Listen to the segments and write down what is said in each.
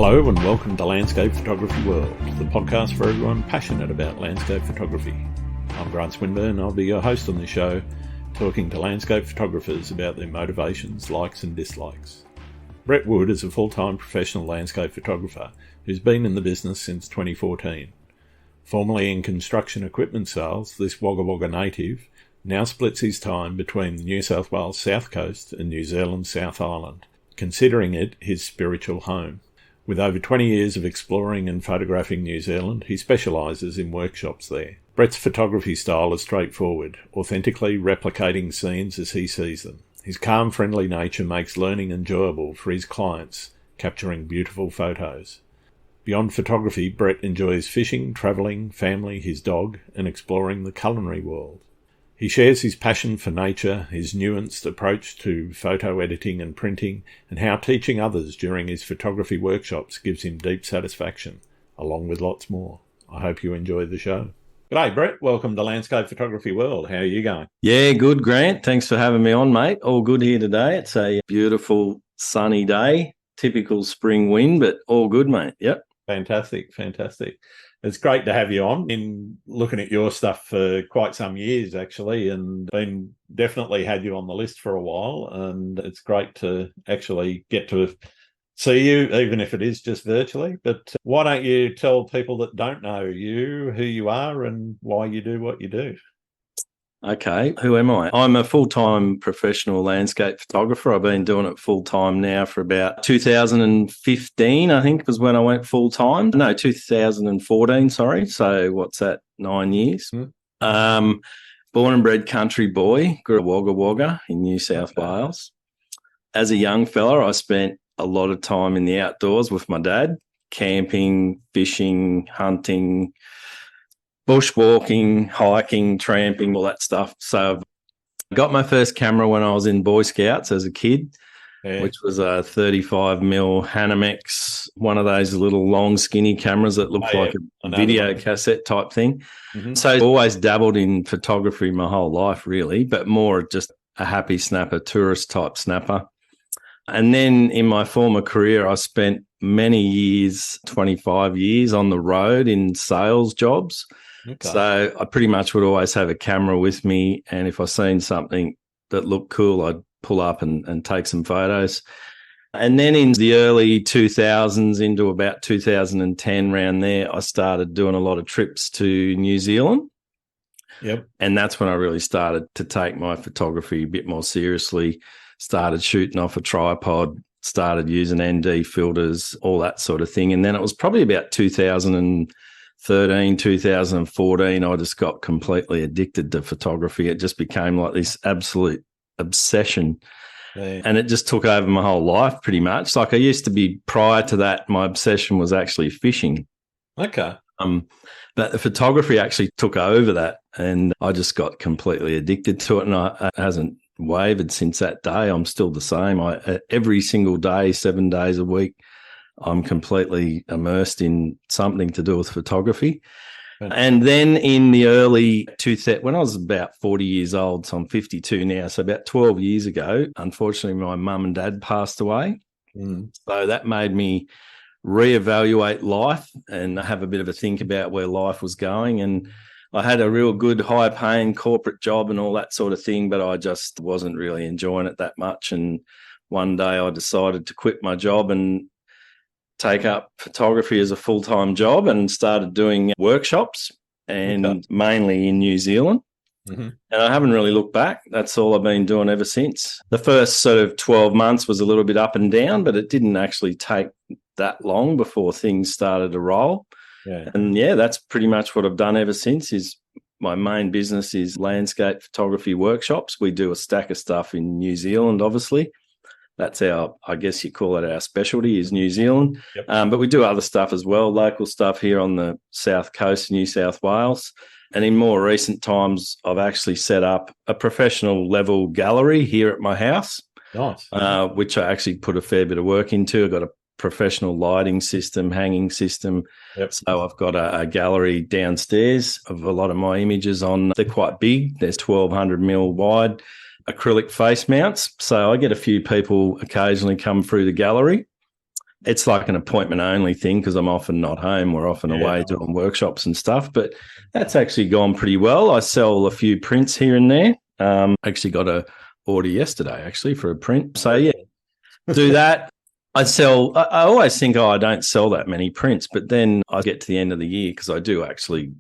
Hello and welcome to Landscape Photography World, the podcast for everyone passionate about landscape photography. I'm Grant Swinburne. I'll be your host on this show, talking to landscape photographers about their motivations, likes and dislikes. Brett Wood is a full-time professional landscape photographer who's been in the business since 2014. Formerly in construction equipment sales, this Wagga Wagga native now splits his time between the New South Wales South Coast and New Zealand's South Island, considering it his spiritual home. With over 20 years of exploring and photographing New Zealand, he specialises in workshops there. Brett's photography style is straightforward, authentically replicating scenes as he sees them. His calm, friendly nature makes learning enjoyable for his clients, capturing beautiful photos. Beyond photography, Brett enjoys fishing, travelling, family, his dog, and exploring the culinary world. He shares his passion for nature, his nuanced approach to photo editing and printing, and how teaching others during his photography workshops gives him deep satisfaction, along with lots more. I hope you enjoy the show. G'day, Brett. Welcome to Landscape Photography World. How are you going? Yeah, good, Grant. Thanks for having me on, mate. All good here today. It's a beautiful sunny day, typical spring wind, but all good, mate. Yep. Fantastic. It's great to have you on. Been looking at your stuff for quite some years, actually, and been definitely had you on the list for a while. And it's great to actually get to see you, even if it is just virtually. But why don't you tell people that don't know you who you are and why you do what you do? Okay, who am I? I'm a full-time professional landscape photographer. I've been doing it full-time now for about 2015, I think, was when I went full-time. No, 2014, sorry. So what's that, 9 years? Born and bred country boy, grew up Wagga Wagga in New South Wales. As a young fella, I spent a lot of time in the outdoors with my dad, camping, fishing, hunting, bushwalking, hiking, tramping, all that stuff. So I got my first camera when I was in Boy Scouts as a kid, which was a 35mm Hanamex, one of those little long skinny cameras that looked like a video cassette type thing. Mm-hmm. So I always dabbled in photography my whole life, really, but more just a happy snapper, tourist type snapper. And then in my former career, I spent many years, 25 years on the road in sales jobs. Okay. So I pretty much would always have a camera with me, and if I seen something that looked cool, I'd pull up and take some photos. And then in the early 2000s into about 2010, around there, I started doing a lot of trips to New Zealand. Yep. And that's when I really started to take my photography a bit more seriously, started shooting off a tripod, started using ND filters, all that sort of thing. And then it was probably about 2013, 2014, I just got completely addicted to photography. It just became like this absolute obsession. Yeah. And it just took over my whole life pretty much. Like I used to be, prior to that, my obsession was actually fishing. Okay. But the photography actually took over that, and I just got completely addicted to it, and it hasn't wavered since that day. I'm still the same. Every single day, 7 days a week, I'm completely immersed in something to do with photography. And then in the early 2000s, when I was about 40 years old, so I'm 52 now, so about 12 years ago, unfortunately, my mum and dad passed away. So that made me reevaluate life and have a bit of a think about where life was going. And I had a real good high-paying corporate job and all that sort of thing, but I just wasn't really enjoying it that much. And one day I decided to quit my job and take up photography as a full-time job and started doing workshops, and mainly in New Zealand. Mm-hmm. And I haven't really looked back. That's all I've been doing ever since. The first sort of 12 months was a little bit up and down, but it didn't actually take that long before things started to roll. Yeah. And that's pretty much what I've done ever since. Is my main business is landscape photography workshops. We do a stack of stuff in New Zealand, obviously. That's our, I guess you call it our specialty, is New Zealand. Yep. But we do other stuff as well, local stuff here on the south coast, New South Wales. And in more recent times, I've actually set up a professional level gallery here at my house. Nice. Which I actually put a fair bit of work into. I've got a professional lighting system, hanging system. Yep. So I've got a gallery downstairs of a lot of my images on. They're quite big. There's 1200mm wide acrylic face mounts. So I get a few people occasionally come through the gallery. it's like an appointment only thing because I'm often not home. We're often away doing workshops and stuff, but that's actually gone pretty well. I sell a few prints here and there. Actually got a order yesterday actually for a print. So yeah, do that. I always think, I don't sell that many prints, but then I get to the end of the year because I do actually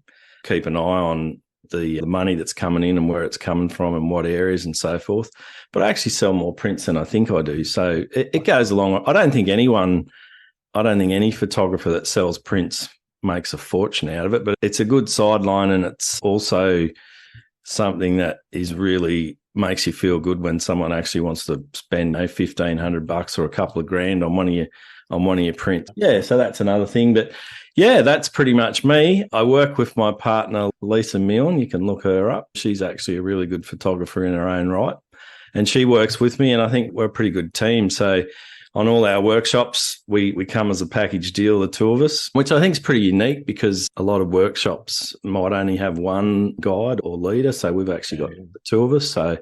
keep an eye on the money that's coming in and where it's coming from and what areas and so forth. But I actually sell more prints than I think I do. So it goes along. I don't think any photographer that sells prints makes a fortune out of it, but it's a good sideline, and it's also something that is really makes you feel good when someone actually wants to spend $1,500 or a couple of grand on one of your prints. Yeah, so that's another thing. But yeah, that's pretty much me. I work with my partner, Lisa Milne. You can look her up. She's actually a really good photographer in her own right. And she works with me, and I think we're a pretty good team. So on all our workshops, we come as a package deal, the two of us, which I think is pretty unique because a lot of workshops might only have one guide or leader. So we've actually got the two of us. So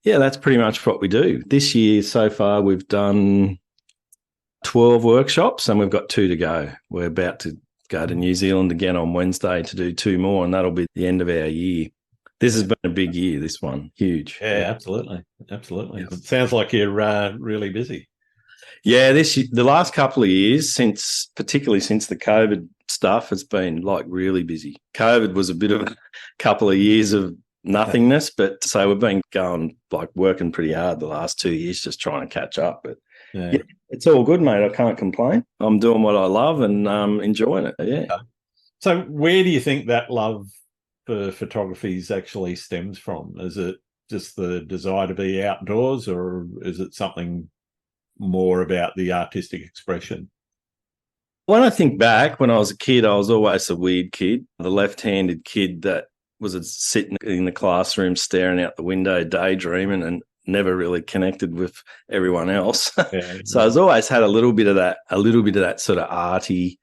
yeah, that's pretty much what we do. This year so far, we've done 12 workshops and we've got 2 to go. We're about to go to New Zealand again on Wednesday to do 2 more, and that'll be the end of our year. This has been a big year, this one. Huge. Yeah, absolutely. Absolutely. Yes. It sounds like you're really busy. Yeah, the last couple of years, particularly since the COVID stuff, has been like really busy. COVID was a bit of a couple of years of nothingness, but so we've been working pretty hard the last 2 years just trying to catch up. But yeah, it's all good, mate. I can't complain. I'm doing what I love and enjoying it. Yeah. Okay. So where do you think that love for photography actually stems from? Is it just the desire to be outdoors, or is it something more about the artistic expression? When I think back, when I was a kid, I was always a weird kid, the left-handed kid that was sitting in the classroom staring out the window, daydreaming, and never really connected with everyone else. So I've always had a little bit of that sort of arty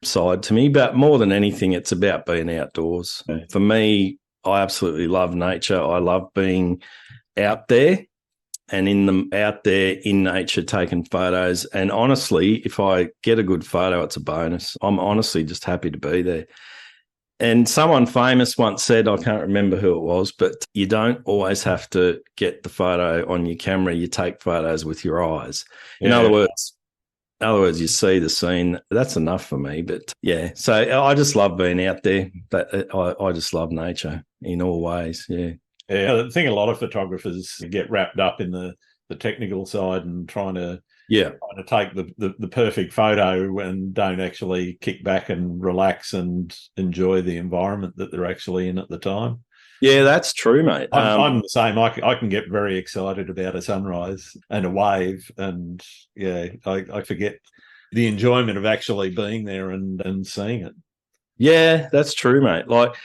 side to me. But more than anything, it's about being outdoors. Okay. For me, I absolutely love nature. I love being out there and out there in nature taking photos. And honestly, if I get a good photo, it's a bonus. I'm honestly just happy to be there. And someone famous once said, I can't remember who it was, but you don't always have to get the photo on your camera. You take photos with your eyes. In other words, you see the scene. That's enough for me. But yeah, so I just love being out there. I just love nature in all ways. Yeah. Yeah, I think a lot of photographers get wrapped up in the technical side and trying to take the perfect photo and don't actually kick back and relax and enjoy the environment that they're actually in at the time. Yeah, that's true, mate. I'm the same. I can get very excited about a sunrise and a wave, and I forget the enjoyment of actually being there and seeing it. Yeah, that's true, mate. Like,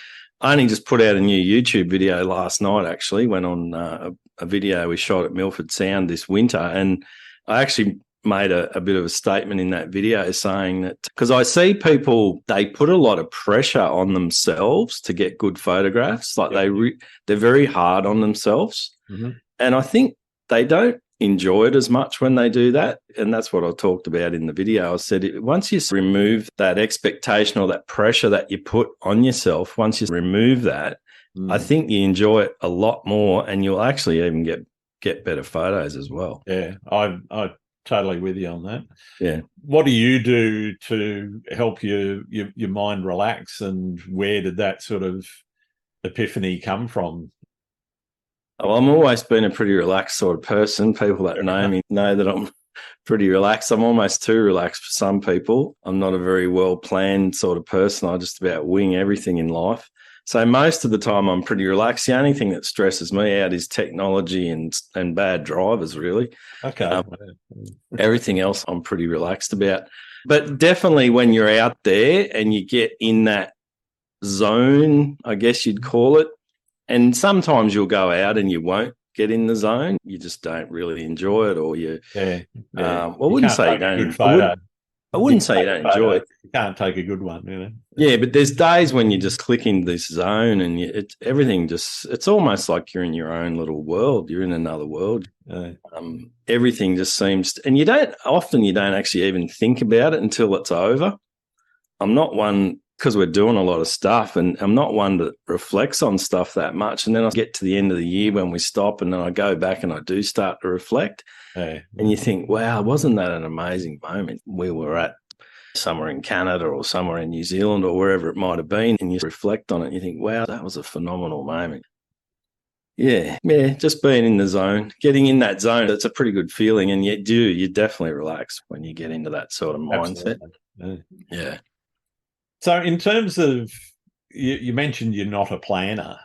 I only just put out a new YouTube video last night, actually. Went on a video we shot at Milford Sound this winter, and I actually made a bit of a statement in that video saying that, because I see people, they put a lot of pressure on themselves to get good photographs. Like they're very hard on themselves. Mm-hmm. And I think they don't enjoy it as much when they do that. And that's what I talked about in the video. I said, once you remove that expectation or that pressure that you put on yourself, once you remove that, I think you enjoy it a lot more, and you'll actually even get better photos as well. Yeah, I'm totally with you on that. Yeah. What do you do to help your mind relax, and where did that sort of epiphany come from? Well, I'm always been a pretty relaxed sort of person. People that know me know that I'm pretty relaxed. I'm almost too relaxed for some people. I'm not a very well-planned sort of person. I just about wing everything in life. So most of the time I'm pretty relaxed. The only thing that stresses me out is technology and bad drivers, really. Okay. Everything else I'm pretty relaxed about. But definitely when you're out there and you get in that zone, I guess you'd call it, and sometimes you'll go out and you won't get in the zone. You just don't really enjoy it, or you. Yeah. I wouldn't say you don't. I wouldn't say you don't enjoy it. You can't take a good one, you know. Yeah, but there's days when you just click into this zone and everything it's almost like you're in your own little world. You're in another world. Everything just seems, and you don't actually even think about it until it's over. I'm not one, because we're doing a lot of stuff, and I'm not one that reflects on stuff that much. And then I get to the end of the year when we stop, and then I go back and I do start to reflect. Yeah. And you think, wow, wasn't that an amazing moment? We were at somewhere in Canada or somewhere in New Zealand or wherever it might have been, and you reflect on it and you think, wow, that was a phenomenal moment. Yeah, just being in the zone, getting in that zone, that's a pretty good feeling, and you definitely relax when you get into that sort of mindset. Yeah. So in terms of, you mentioned you're not a planner.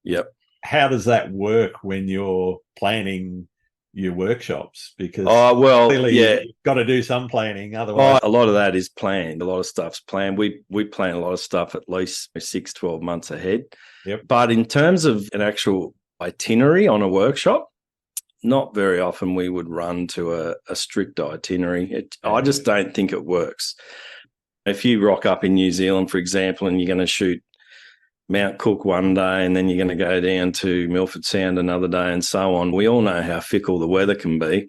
Yep. How does that work when you're planning your workshops? Because clearly you've got to do some planning, otherwise. A lot of that is planned. A lot of stuff's planned. We plan a lot of stuff at least 6-12 months ahead. Yep. But in terms of an actual itinerary on a workshop, not very often we would run to a strict itinerary. I just don't think it works. If you rock up in New Zealand, for example, and you're going to shoot Mount Cook one day and then you're going to go down to Milford Sound another day and so on, we all know how fickle the weather can be.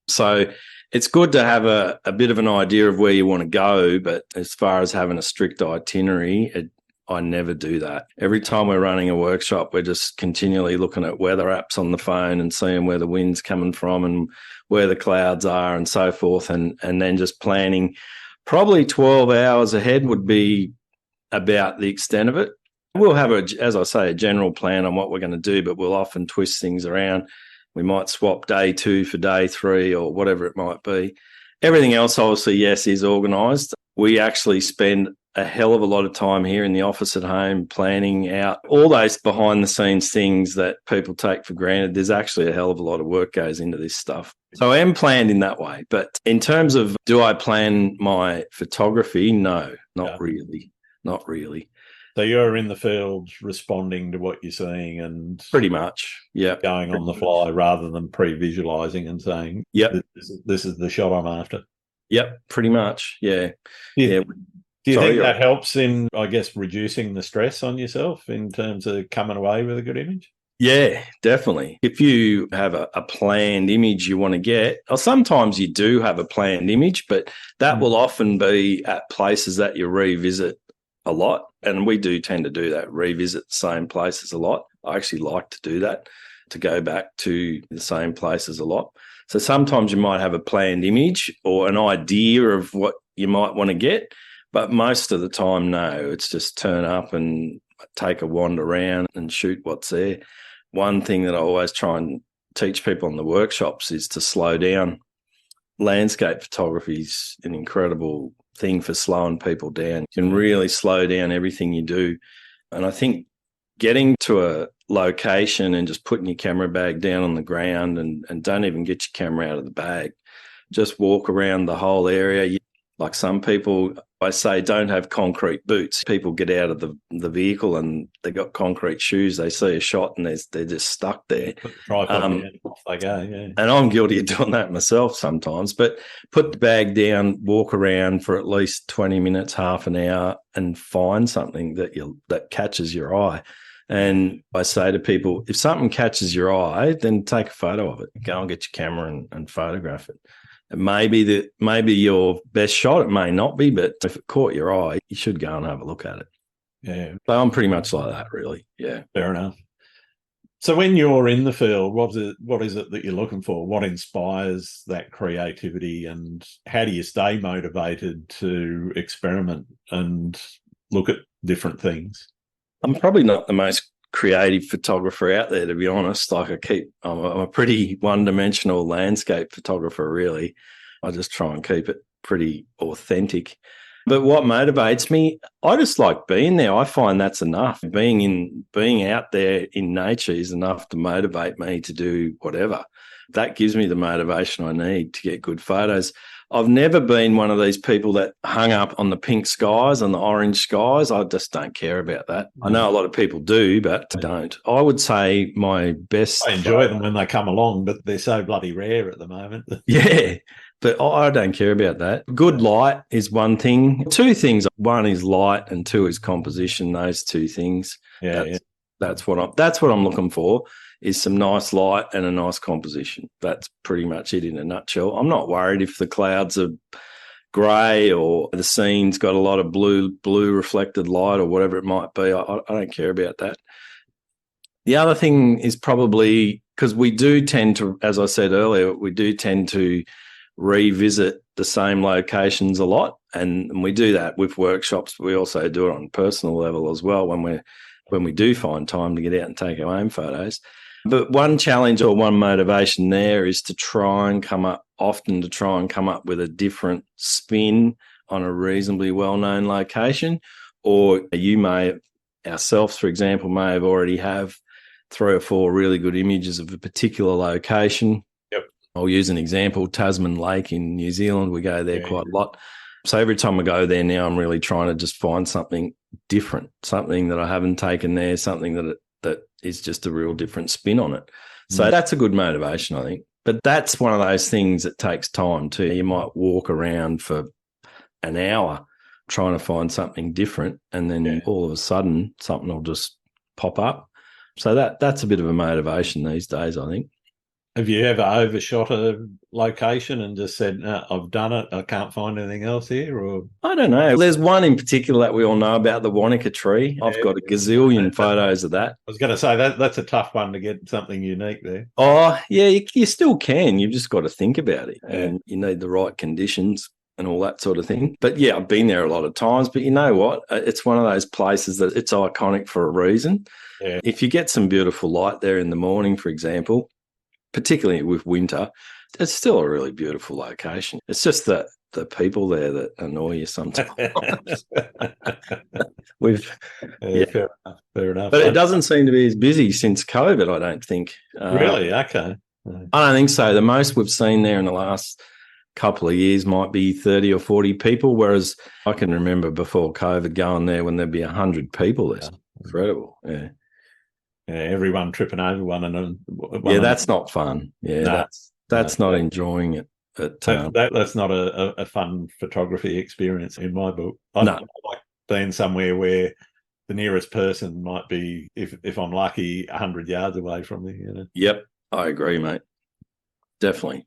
So it's good to have a bit of an idea of where you want to go, but as far as having a strict itinerary, I never do that. Every time we're running a workshop, we're just continually looking at weather apps on the phone and seeing where the wind's coming from and where the clouds are and so forth, and then just planning. Probably 12 hours ahead would be about the extent of it. We'll have, as I say, a general plan on what we're going to do, but we'll often twist things around. We might swap day 2 for day 3 or whatever it might be. Everything else, obviously, yes, is organised. We actually spend a hell of a lot of time here in the office at home planning out all those behind-the-scenes things that people take for granted. There's actually a hell of a lot of work goes into this stuff. So I am planned in that way. But in terms of, do I plan my photography? No, not really. Not really. So you're in the field responding to what you're seeing and pretty much, going on the fly rather than pre-visualizing and saying, this is the shot I'm after. Yep, pretty much, yeah. Do you think that helps in, I guess, reducing the stress on yourself in terms of coming away with a good image? Yeah, definitely. If you have a planned image you want to get, or sometimes you do have a planned image, but that will often be at places that you revisit a lot. And we do tend to do that, revisit the same places a lot. I actually like to do that, to go back to the same places a lot. So sometimes you might have a planned image or an idea of what you might want to get, but most of the time, no, it's just turn up and take a wander around and shoot what's there. One thing that I always try and teach people in the workshops is to slow down. Landscape photography is an incredible thing for slowing people down. You can really slow down everything you do. And I think getting to a location and just putting your camera bag down on the ground and don't even get your camera out of the bag, just walk around the whole area. Like some people, I say, don't have concrete boots. People get out of the vehicle and they got concrete shoes. They see a shot and they're just stuck there. Off they go, And I'm guilty of doing that myself sometimes. But put the bag down, walk around for at least 20 minutes, half an hour, and find something that catches your eye. And I say to people, if something catches your eye, then take a photo of it. Go and get your camera and photograph it. It may be your best shot. It may not be, but if it caught your eye, you should go and have a look at it. Yeah. So I'm pretty much like that, really. Yeah. Fair enough. So when you're in the field, what is it that you're looking for? What inspires that creativity, and how do you stay motivated to experiment and look at different things? I'm probably not the most creative photographer out there, to be honest. Like I'm a pretty one-dimensional landscape photographer, really. I just try and keep it pretty authentic. But what motivates me, I just like being there. I find that's enough. Being out there in nature is enough to motivate me to do whatever. That gives me the motivation I need to get good photos. I've never been one of these people that hung up on the pink skies and the orange skies. I just don't care about that. I know a lot of people do, but I don't. I would say my best... I enjoy them when they come along, but they're so bloody rare at the moment. Yeah, but I don't care about that. Good light is one thing. Two things. One is light and two is composition, those two things. That's what I'm looking for, is some nice light and a nice composition. That's pretty much it in a nutshell. I'm not worried if the clouds are grey or the scene's got a lot of blue reflected light or whatever it might be. I don't care about that. The other thing is probably, because we do tend to, as I said earlier, we do tend to revisit the same locations a lot, and we do that with workshops. We also do it on a personal level as well when we do find time to get out and take our own photos. But one challenge or one motivation there is to try and come up with a different spin on a reasonably well-known location. Or you may, ourselves, for example, may have already have 3 or 4 really good images of a particular location. Yep. I'll use an example, Tasman Lake in New Zealand. We go there quite a lot. So every time I go there now, I'm really trying to just find something different, something that I haven't taken there, something that is just a real different spin on it. So that's a good motivation, I think. But that's one of those things that takes time too. You might walk around for an hour trying to find something different, and then all of a sudden something will just pop up. So that's a bit of a motivation these days, I think. Have you ever overshot a location and just said, no, I've done it, I can't find anything else here? Or I don't know. There's one in particular that we all know about, the Wanaka tree. I've got a gazillion photos of that. I was going to say that's a tough one to get something unique there. Oh, yeah, you still can. You've just got to think about it. And you need the right conditions and all that sort of thing. But yeah, I've been there a lot of times. But you know what? It's one of those places that it's iconic for a reason. Yeah. If you get some beautiful light there in the morning, for example, particularly with winter, it's still a really beautiful location. It's just that the people there that annoy you sometimes. Fair enough. But it doesn't seem to be as busy since COVID, I don't think. Really? Okay. I don't think so. The most we've seen there in the last couple of years might be 30 or 40 people, whereas I can remember before COVID going there when there'd be 100 people there. Incredible, yeah. Yeah, everyone tripping over one another. That's not fun. Yeah, that's not enjoying it. But that's not a fun photography experience in my book. I like being somewhere where the nearest person might be, if I'm lucky, 100 yards away from me. You know? Yep, I agree, mate. Definitely.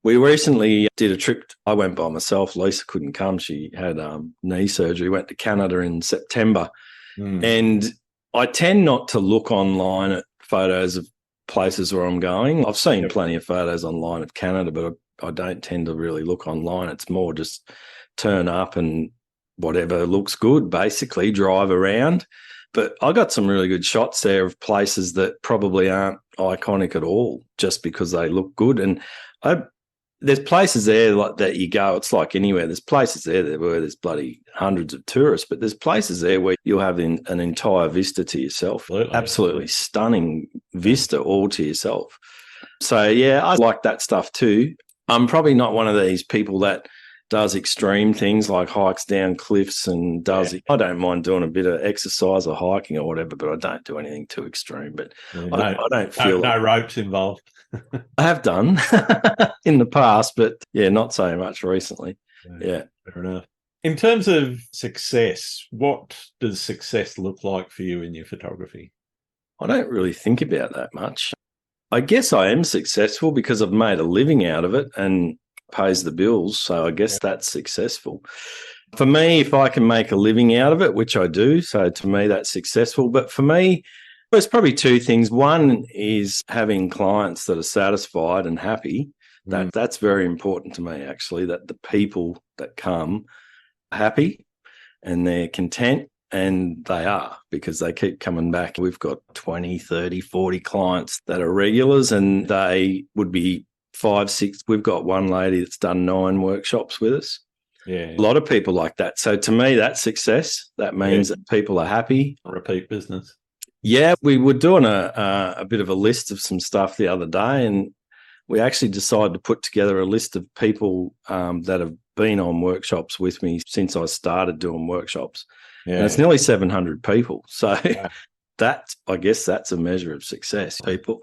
We recently did a trip. I went by myself. Lisa couldn't come. She had knee surgery. Went to Canada in September, and I tend not to look online at photos of places where I'm going. I've seen plenty of photos online of Canada, but I don't tend to really look online. It's more just turn up and whatever looks good, basically drive around. But I got some really good shots there of places that probably aren't iconic at all just because they look good. And there's places there like that you go, it's like anywhere. There's places there where there's bloody hundreds of tourists, but there's places there where you'll have an entire vista to yourself. Absolutely stunning vista all to yourself. So, yeah, I like that stuff too. I'm probably not one of these people that does extreme things like hikes down cliffs and does it. I don't mind doing a bit of exercise or hiking or whatever, but I don't do anything too extreme. But I don't feel... No ropes involved. I have done in the past, but yeah, not so much recently. Yeah. Fair enough. In terms of success, what does success look like for you in your photography? I don't really think about that much. I guess I am successful because I've made a living out of it and pays the bills. So I guess that's successful. For me, if I can make a living out of it, which I do, so to me that's successful. But for me, there's probably two things. One is having clients that are satisfied and happy. That's very important to me, actually, that the people that come are happy and they're content, and they are, because they keep coming back. We've got 20, 30, 40 clients that are regulars, and they would be 5, 6. We've got one lady that's done 9 workshops with us. Yeah. A lot of people like that. So to me, that's success. That means that people are happy. Repeat business. Yeah, we were doing a bit of a list of some stuff the other day, and we actually decided to put together a list of people that have been on workshops with me since I started doing workshops. Yeah. And it's nearly 700 people. So Wow. I guess that's a measure of success, people.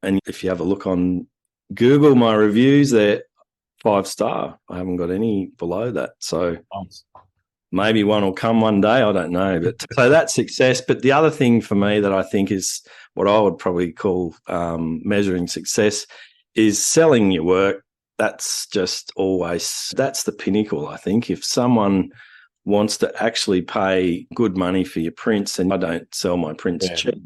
And if you have a look on Google, my reviews, they're 5-star. I haven't got any below that. So maybe one will come one day. I don't know. But so that's success. But the other thing for me that I think is what I would probably call measuring success is selling your work. That's just always, that's the pinnacle, I think. If someone wants to actually pay good money for your prints, and I don't sell my prints cheap,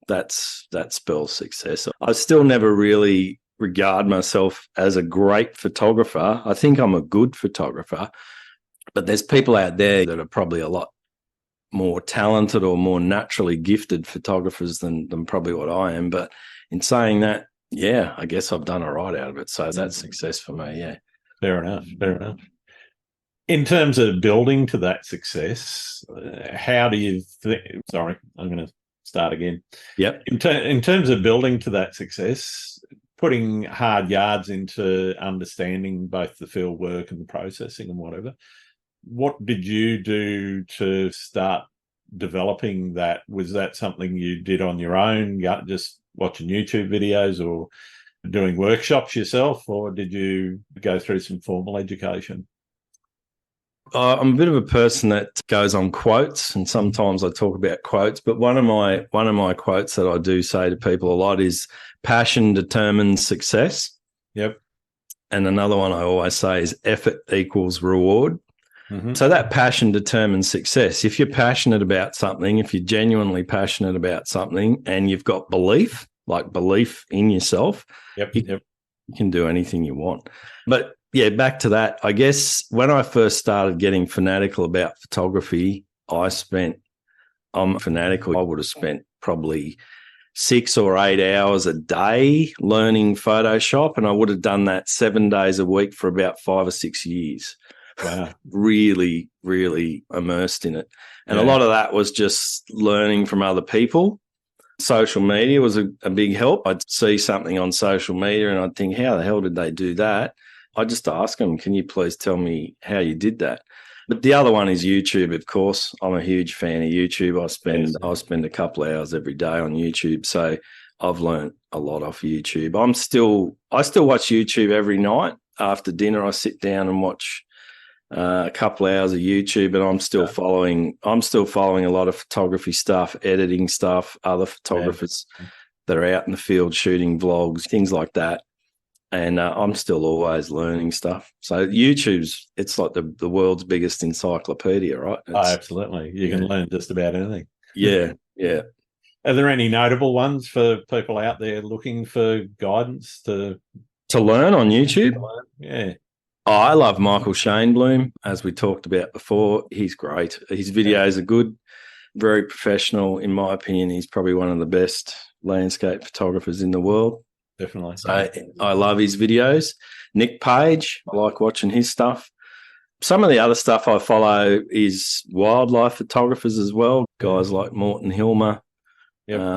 that spells success. I still never really regard myself as a great photographer. I think I'm a good photographer, but there's people out there that are probably a lot more talented or more naturally gifted photographers than probably what I am. But in saying that, yeah, I guess I've done all right out of it. So that's success for me, yeah. Fair enough. In terms of building to that success, how do you think? Sorry, I'm going to start again. Yep. In terms of building to that success, putting hard yards into understanding both the field work and the processing and whatever, what did you do to start developing that? Was that something you did on your own, just watching YouTube videos or doing workshops yourself, or did you go through some formal education? I'm a bit of a person that goes on quotes, and sometimes I talk about quotes. But one of my quotes that I do say to people a lot is "Passion determines success." Yep. And another one I always say is "Effort equals reward." Mm-hmm. So that passion determines success. If you're passionate about something, if you're genuinely passionate about something, and you've got belief in yourself, you can do anything you want. But yeah, back to that. I guess when I first started getting fanatical about photography, I would have spent probably 6 or 8 hours a day learning Photoshop, and I would have done that 7 days a week for about 5 or 6 years. Wow. Really, really immersed in it. And a lot of that was just learning from other people. Social media was a big help. I'd see something on social media and I'd think, how the hell did they do that? I'd just ask them, can you please tell me how you did that? But the other one is YouTube, of course. I'm a huge fan of YouTube. I spend a couple of hours every day on YouTube. So I've learned a lot off YouTube. I still watch YouTube every night after dinner. I sit down and watch a couple of hours of YouTube, and I'm still following a lot of photography stuff, editing stuff, other photographers that are out in the field shooting vlogs, things like that. And I'm still always learning stuff. So it's like the world's biggest encyclopedia, right? Absolutely. You can learn just about anything. Yeah. Are there any notable ones for people out there looking for guidance to learn on YouTube? Yeah. Oh, I love Michael Shainbloom, as we talked about before. He's great. His videos are good, very professional. In my opinion, he's probably one of the best landscape photographers in the world. Definitely. So I love his videos. Nick Page, I like watching his stuff. Some of the other stuff I follow is wildlife photographers as well, guys like Morton Hilmer,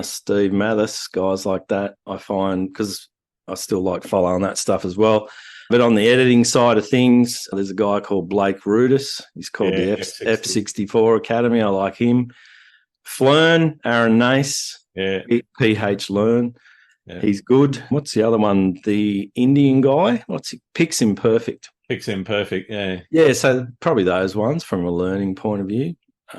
Steve Mathis, guys like that. I find, because I still like following that stuff as well. But on the editing side of things, there's a guy called Blake Rudis. He's called the F64 Academy. I like him. Flern, Aaron Nace, PH Learn. Yeah. He's good. What's the other one? The Indian guy? Pix Imperfect. Pix Imperfect, yeah. Yeah, so probably those ones from a learning point of view.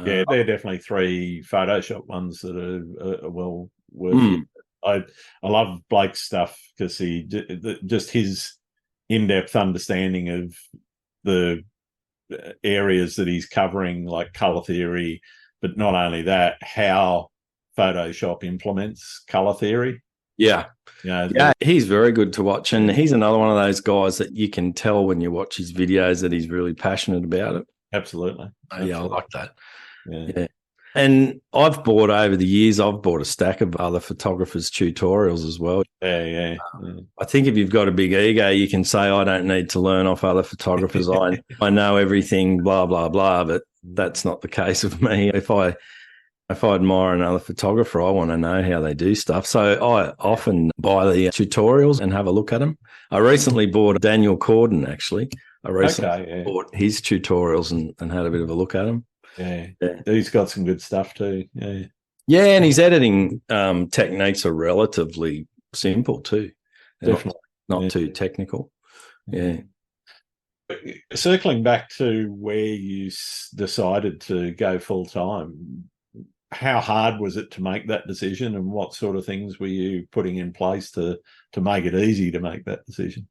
Yeah, they're definitely 3 Photoshop ones that are well worth it. I love Blake's stuff because just his in-depth understanding of the areas that he's covering, like color theory, but not only that, how Photoshop implements color theory. Yeah. He's very good to watch. And he's another one of those guys that you can tell when you watch his videos that he's really passionate about it. Absolutely. Yeah, I like that. Yeah. And I've bought a stack of other photographers' tutorials as well. Yeah. I think if you've got a big ego, you can say, I don't need to learn off other photographers. I know everything, blah, blah, blah. But that's not the case with me. If I If I admire another photographer, I want to know how they do stuff. So I often buy the tutorials and have a look at them. I recently bought Daniel Corden, actually. I recently bought his tutorials and had a bit of a look at them. Yeah. He's got some good stuff too. Yeah. Yeah, and his editing techniques are relatively simple too. They're Definitely. Not too technical. Yeah. Circling back to where you decided to go full time, how hard was it to make that decision, and what sort of things were you putting in place to make it easy to make that decision?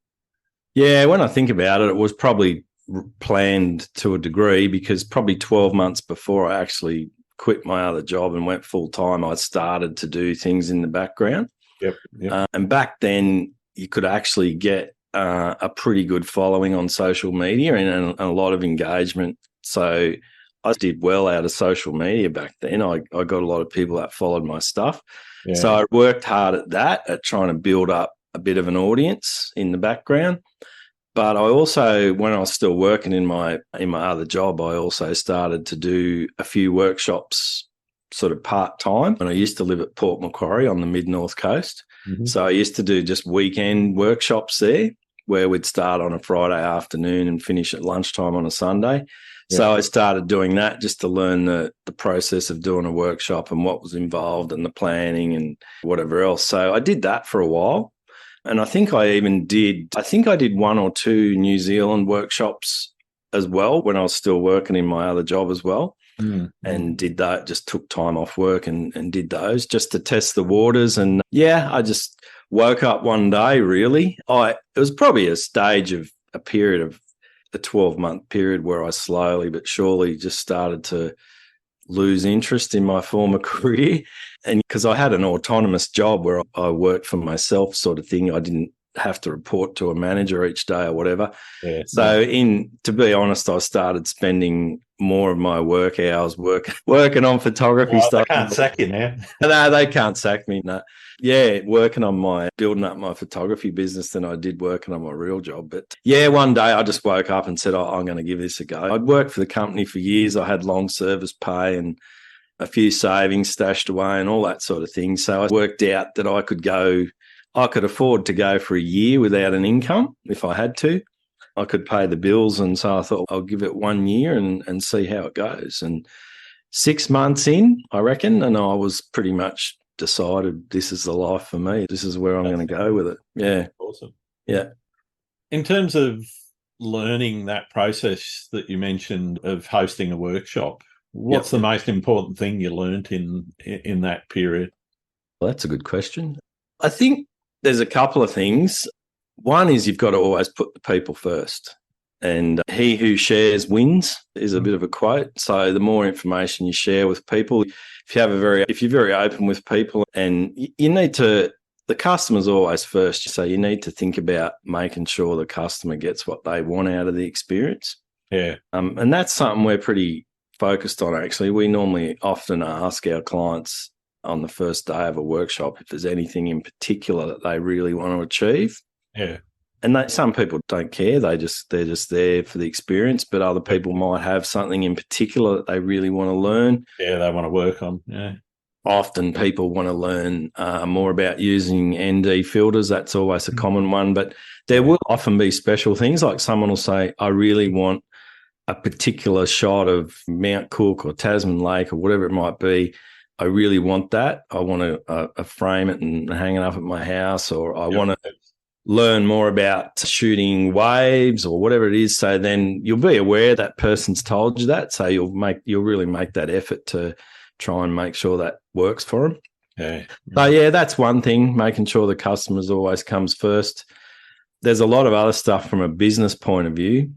Yeah, when I think about it, it was probably planned to a degree, because probably 12 months before I actually quit my other job and went full time, I started to do things in the background. Yep. And back then, you could actually get a pretty good following on social media and a lot of engagement. So I did well out of social media back then. I got a lot of people that followed my stuff. Yeah. So I worked hard at that, at trying to build up a bit of an audience in the background. But I also, when I was still working in my other job, I also started to do a few workshops sort of part-time. And I used to live at Port Macquarie on the mid-north coast. Mm-hmm. So I used to do just weekend workshops there, where we'd start on a Friday afternoon and finish at lunchtime on a Sunday. Yeah. So I started doing that just to learn the process of doing a workshop and what was involved and the planning and whatever else. So I did that for a while. And I think I did one or two New Zealand workshops as well when I was still working in my other job as well. Mm. And did that, just took time off work and did those just to test the waters. And yeah, I just woke up one day, really. It was probably a period of a 12-month period where I slowly but surely just started to lose interest in my former career. And because I had an autonomous job where I worked for myself sort of thing, I didn't have to report to a manager each day or whatever. Yeah. So to be honest, I started spending more of my work hours working on photography stuff. They can't sack you now. No, they can't sack me. No. Yeah, building up my photography business than I did working on my real job. But yeah, one day I just woke up and said, I'm going to give this a go. I'd worked for the company for years. I had long service pay and a few savings stashed away and all that sort of thing. So I worked out that I could afford to go for a year without an income if I had to. I could pay the bills. And so I thought I'll give it 1 year and see how it goes. And 6 months in, I reckon, and I was pretty much decided this is the life for me. This is where I'm going to go with it. Yeah. Awesome. Yeah. In terms of learning that process that you mentioned of hosting a workshop, what's the most important thing you learnt in that period? Well, that's a good question. I think there's a couple of things. One is you've got to always put the people first. And he who shares wins is a bit of a quote. So the more information you share with people, if you're very open with people, and you need to, the customer's always first. So you need to think about making sure the customer gets what they want out of the experience. Yeah. And that's something we're pretty focused on, actually. We normally often ask our clients on the first day of a workshop if there's anything in particular that they really want to achieve. Yeah. And some people don't care. They're just there for the experience, but other people might have something in particular that they really want to learn. Yeah, they want to work on. Yeah. Often people want to learn more about using ND filters. That's always a common one, but there will often be special things, like someone will say, I really want a particular shot of Mount Cook or Tasman Lake or whatever it might be. I really want that. I want to frame it and hang it up at my house, or I want to learn more about shooting waves or whatever it is. So then you'll be aware that person's told you that. So you'll really make that effort to try and make sure that works for them. Yeah. So yeah, that's one thing, making sure the customers always comes first. There's a lot of other stuff from a business point of view.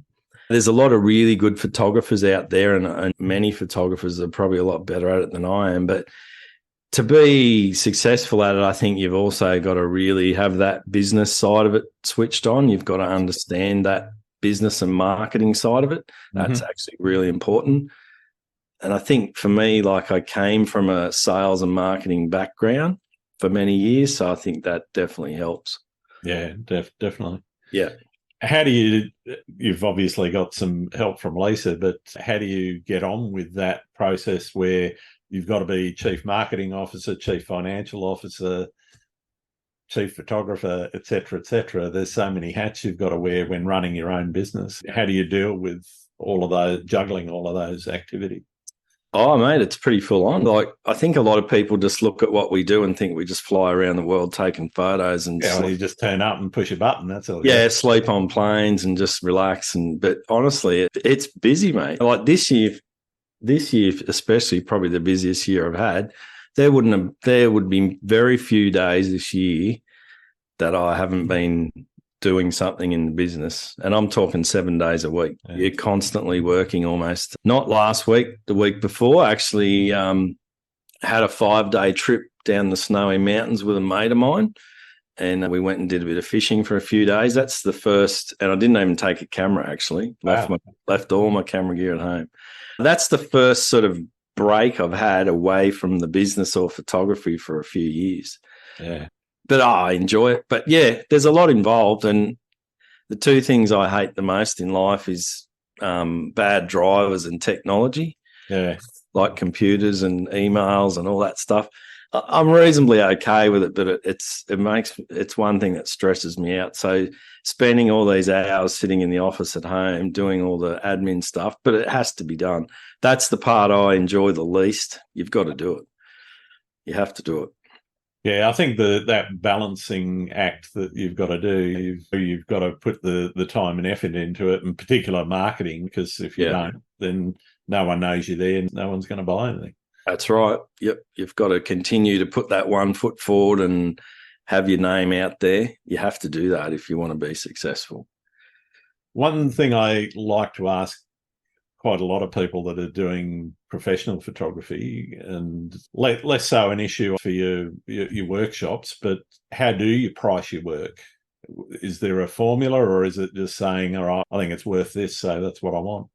There's a lot of really good photographers out there, and many photographers are probably a lot better at it than I am. But to be successful at it, I think you've also got to really have that business side of it switched on. You've got to understand that business and marketing side of it. That's actually really important. And I think for me, like, I came from a sales and marketing background for many years, so I think that definitely helps. Yeah, definitely. Yeah. How do you've obviously got some help from Lisa, but how do you get on with that process where you've got to be chief marketing officer, chief financial officer, chief photographer, et cetera, et cetera. There's so many hats you've got to wear when running your own business. How do you deal with all of those, juggling all of those activities? Oh, mate, it's pretty full on. Like, I think a lot of people just look at what we do and think we just fly around the world taking photos and you just turn up and push a button. That's all. Yeah, sleep on planes and just relax. But honestly, it's busy, mate. Like this year especially, probably the busiest year I've had. There would be very few days this year that I haven't been doing something in the business. And I'm talking 7 days a week. Yeah. You're constantly working almost. Not last week, the week before, I actually had a 5-day trip down the snowy mountains with a mate of mine. And we went and did a bit of fishing for a few days. That's the first, and I didn't even take a camera, actually. Wow. Left all my camera gear at home. That's the first sort of break I've had away from the business or photography for a few years. Yeah. But I enjoy it. But yeah, there's a lot involved. And the two things I hate the most in life is bad drivers and technology. Yeah. Like computers and emails and all that stuff. I'm reasonably okay with it, but it's one thing that stresses me out. So spending all these hours sitting in the office at home doing all the admin stuff, but it has to be done. That's the part I enjoy the least. You've got to do it. You have to do it. Yeah, I think that balancing act that you've got to do, you've got to put the time and effort into it, in particular marketing, because if you don't, then no one knows you're there and no one's going to buy anything. That's right. Yep. You've got to continue to put that one foot forward and have your name out there. You have to do that if you want to be successful. One thing I like to ask quite a lot of people that are doing professional photography, and less so an issue for your workshops, but how do you price your work? Is there a formula, or is it just saying, all right, I think it's worth this, so that's what I want?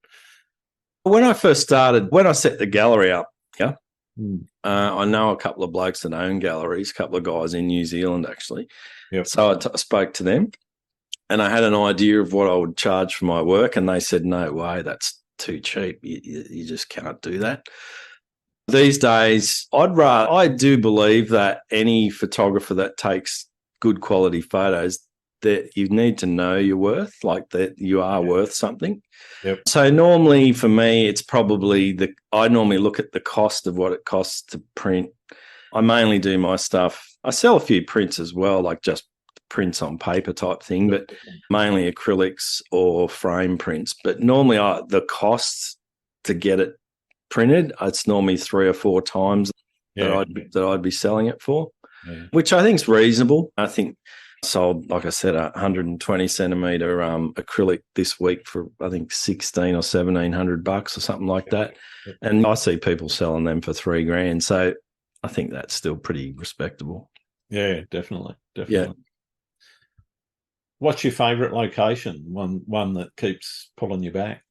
When I first started, when I set the gallery up, I know a couple of blokes that own galleries, a couple of guys in New Zealand, actually. Yep. So I spoke to them and I had an idea of what I would charge for my work, and they said, no way, that's too cheap. You just can't do that. These days, I do believe that any photographer that takes good quality photos, that you need to know your worth, like that you are worth something. Yep. So normally for me, it's probably I normally look at the cost of what it costs to print. I mainly do my stuff. I sell a few prints as well, like just prints on paper type thing, but mainly acrylics or frame prints. But normally the costs to get it printed, it's normally 3 or 4 times that I'd be selling it for, which I think is reasonable. I think sold, like I said, 120 centimeter acrylic this week for I think $1,600 or $1,700 or something like that, and I see people selling them for $3,000. So I think that's still pretty respectable. Yeah, definitely. Yeah. What's your favourite location? One that keeps pulling you back?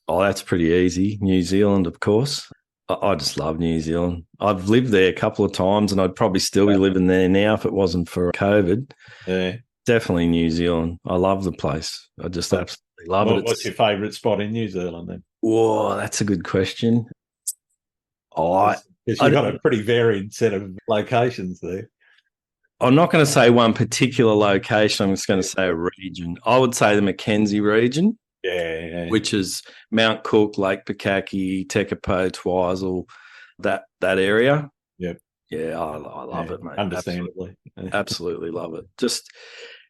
Oh, that's pretty easy. New Zealand, of course. I just love New Zealand. I've lived there a couple of times, and I'd probably still be living there now if it wasn't for COVID. Yeah. Definitely New Zealand. I love the place. I just absolutely love it. What's your favourite spot in New Zealand then? Whoa, that's a good question. Because you've got a pretty varied set of locations there. I'm not going to say one particular location. I'm just going to say a region. I would say the Mackenzie region. Yeah. Which is Mount Cook, Lake Pukaki, Tekapo, Twizel, that area. Yep. Yeah, I love it, mate. Understandably. Absolutely love it. Just,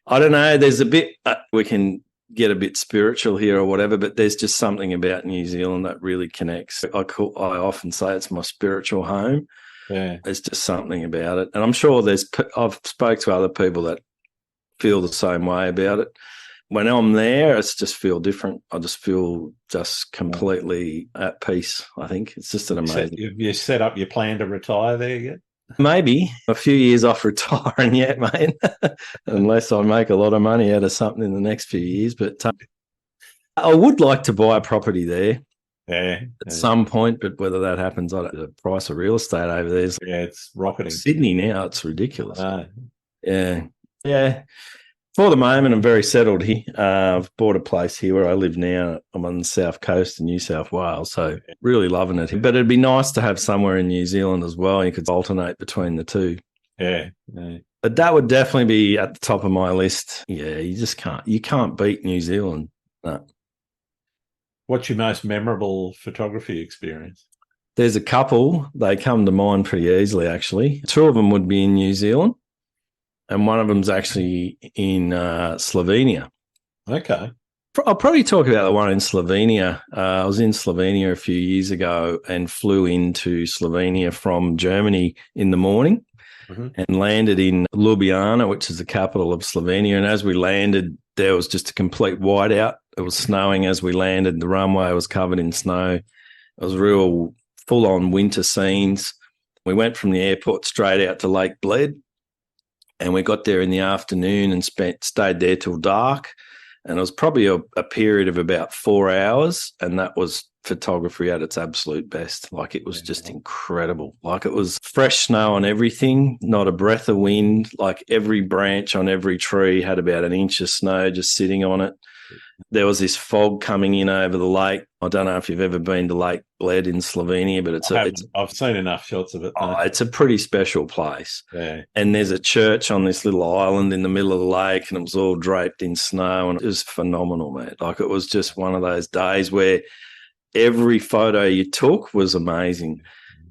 I don't know, there's a bit, we can get a bit spiritual here or whatever, but there's just something about New Zealand that really connects. I often say it's my spiritual home. Yeah. There's just something about it. And I'm sure I've spoke to other people that feel the same way about it. When I'm there, it's just feel different. I just feel just completely at peace, I think. It's just an amazing... You set up your plan to retire there yet? Maybe. A few years off retiring yet, mate, unless I make a lot of money out of something in the next few years. But I would like to buy a property there at some point, but whether that happens, the price of real estate over there is... Yeah, it's rocketing. Sydney now, it's ridiculous. Yeah. For the moment, I'm very settled here. I've bought a place here where I live now. I'm on the south coast of New South Wales, so really loving it. But it'd be nice to have somewhere in New Zealand as well. You could alternate between the two. Yeah. But that would definitely be at the top of my list. Yeah, you can't beat New Zealand. No. What's your most memorable photography experience? There's a couple. They come to mind pretty easily, actually. Two of them would be in New Zealand, and one of them's actually in Slovenia. Okay. I'll probably talk about the one in Slovenia. I was in Slovenia a few years ago and flew into Slovenia from Germany in the morning and landed in Ljubljana, which is the capital of Slovenia. And as we landed, there was just a complete whiteout. It was snowing as we landed. The runway was covered in snow. It was real full-on winter scenes. We went from the airport straight out to Lake Bled, and we got there in the afternoon and stayed there till dark. And it was probably a period of about 4 hours, and that was photography at its absolute best. Like, it was just incredible. Like, it was fresh snow on everything, not a breath of wind. Like, every branch on every tree had about an inch of snow just sitting on it. There was this fog coming in over the lake. I don't know if you've ever been to Lake Bled in Slovenia, but I've seen enough shots of it. It's a pretty special place. Yeah. And there's a church on this little island in the middle of the lake, and it was all draped in snow, and it was phenomenal, mate. Like, it was just one of those days where every photo you took was amazing.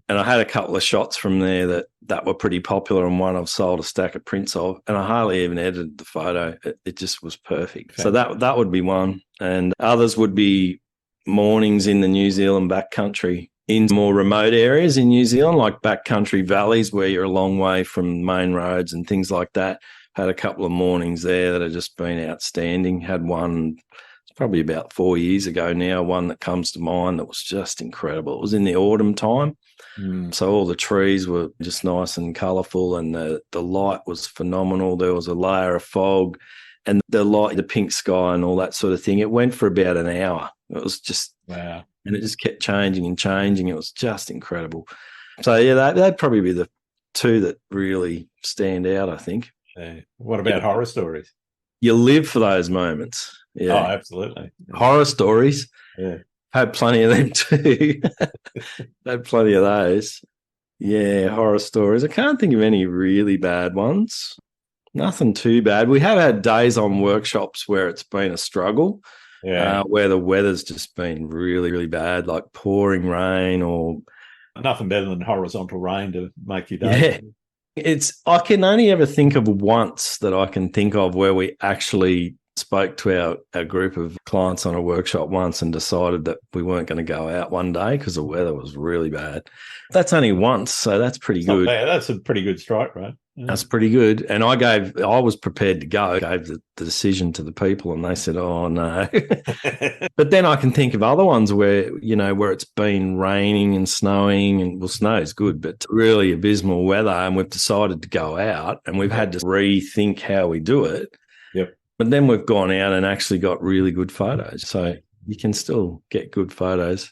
And I had a couple of shots from there that were pretty popular, and one I've sold a stack of prints of, and I hardly even edited the photo. It just was perfect. Okay. So that would be one. And others would be mornings in the New Zealand backcountry, in more remote areas in New Zealand, like backcountry valleys where you're a long way from main roads and things like that. Had a couple of mornings there that have just been outstanding. Had one probably about 4 years ago now, one that comes to mind that was just incredible. It was in the autumn time. So all the trees were just nice and colourful, and the light was phenomenal. There was a layer of fog, and the light, the pink sky and all that sort of thing. It went for about an hour. It was just, wow. And it just kept changing and changing. It was just incredible. So, yeah, that'd probably be the two that really stand out, I think. Yeah. What about horror stories? You live for those moments. Yeah. Oh, absolutely. Yeah. Horror stories. Yeah. Had plenty of them too. Had plenty of those. Yeah, horror stories. I can't think of any really bad ones. Nothing too bad. We have had days on workshops where it's been a struggle, where the weather's just been really, really bad, like pouring rain or... Nothing better than horizontal rain to make your day. Yeah. I can only ever think of once that I can think of where we actually spoke to our group of clients on a workshop once and decided that we weren't going to go out one day because the weather was really bad. That's only once, so that's pretty good. That's a pretty good strike, right? Yeah. That's pretty good. And I was prepared to go, gave the decision to the people, and they said, oh, no. But then I can think of other ones where it's been raining and snowing, and, well, snow is good, but really abysmal weather, and we've decided to go out, and we've had to rethink how we do it. Yep. But then we've gone out and actually got really good photos. So you can still get good photos.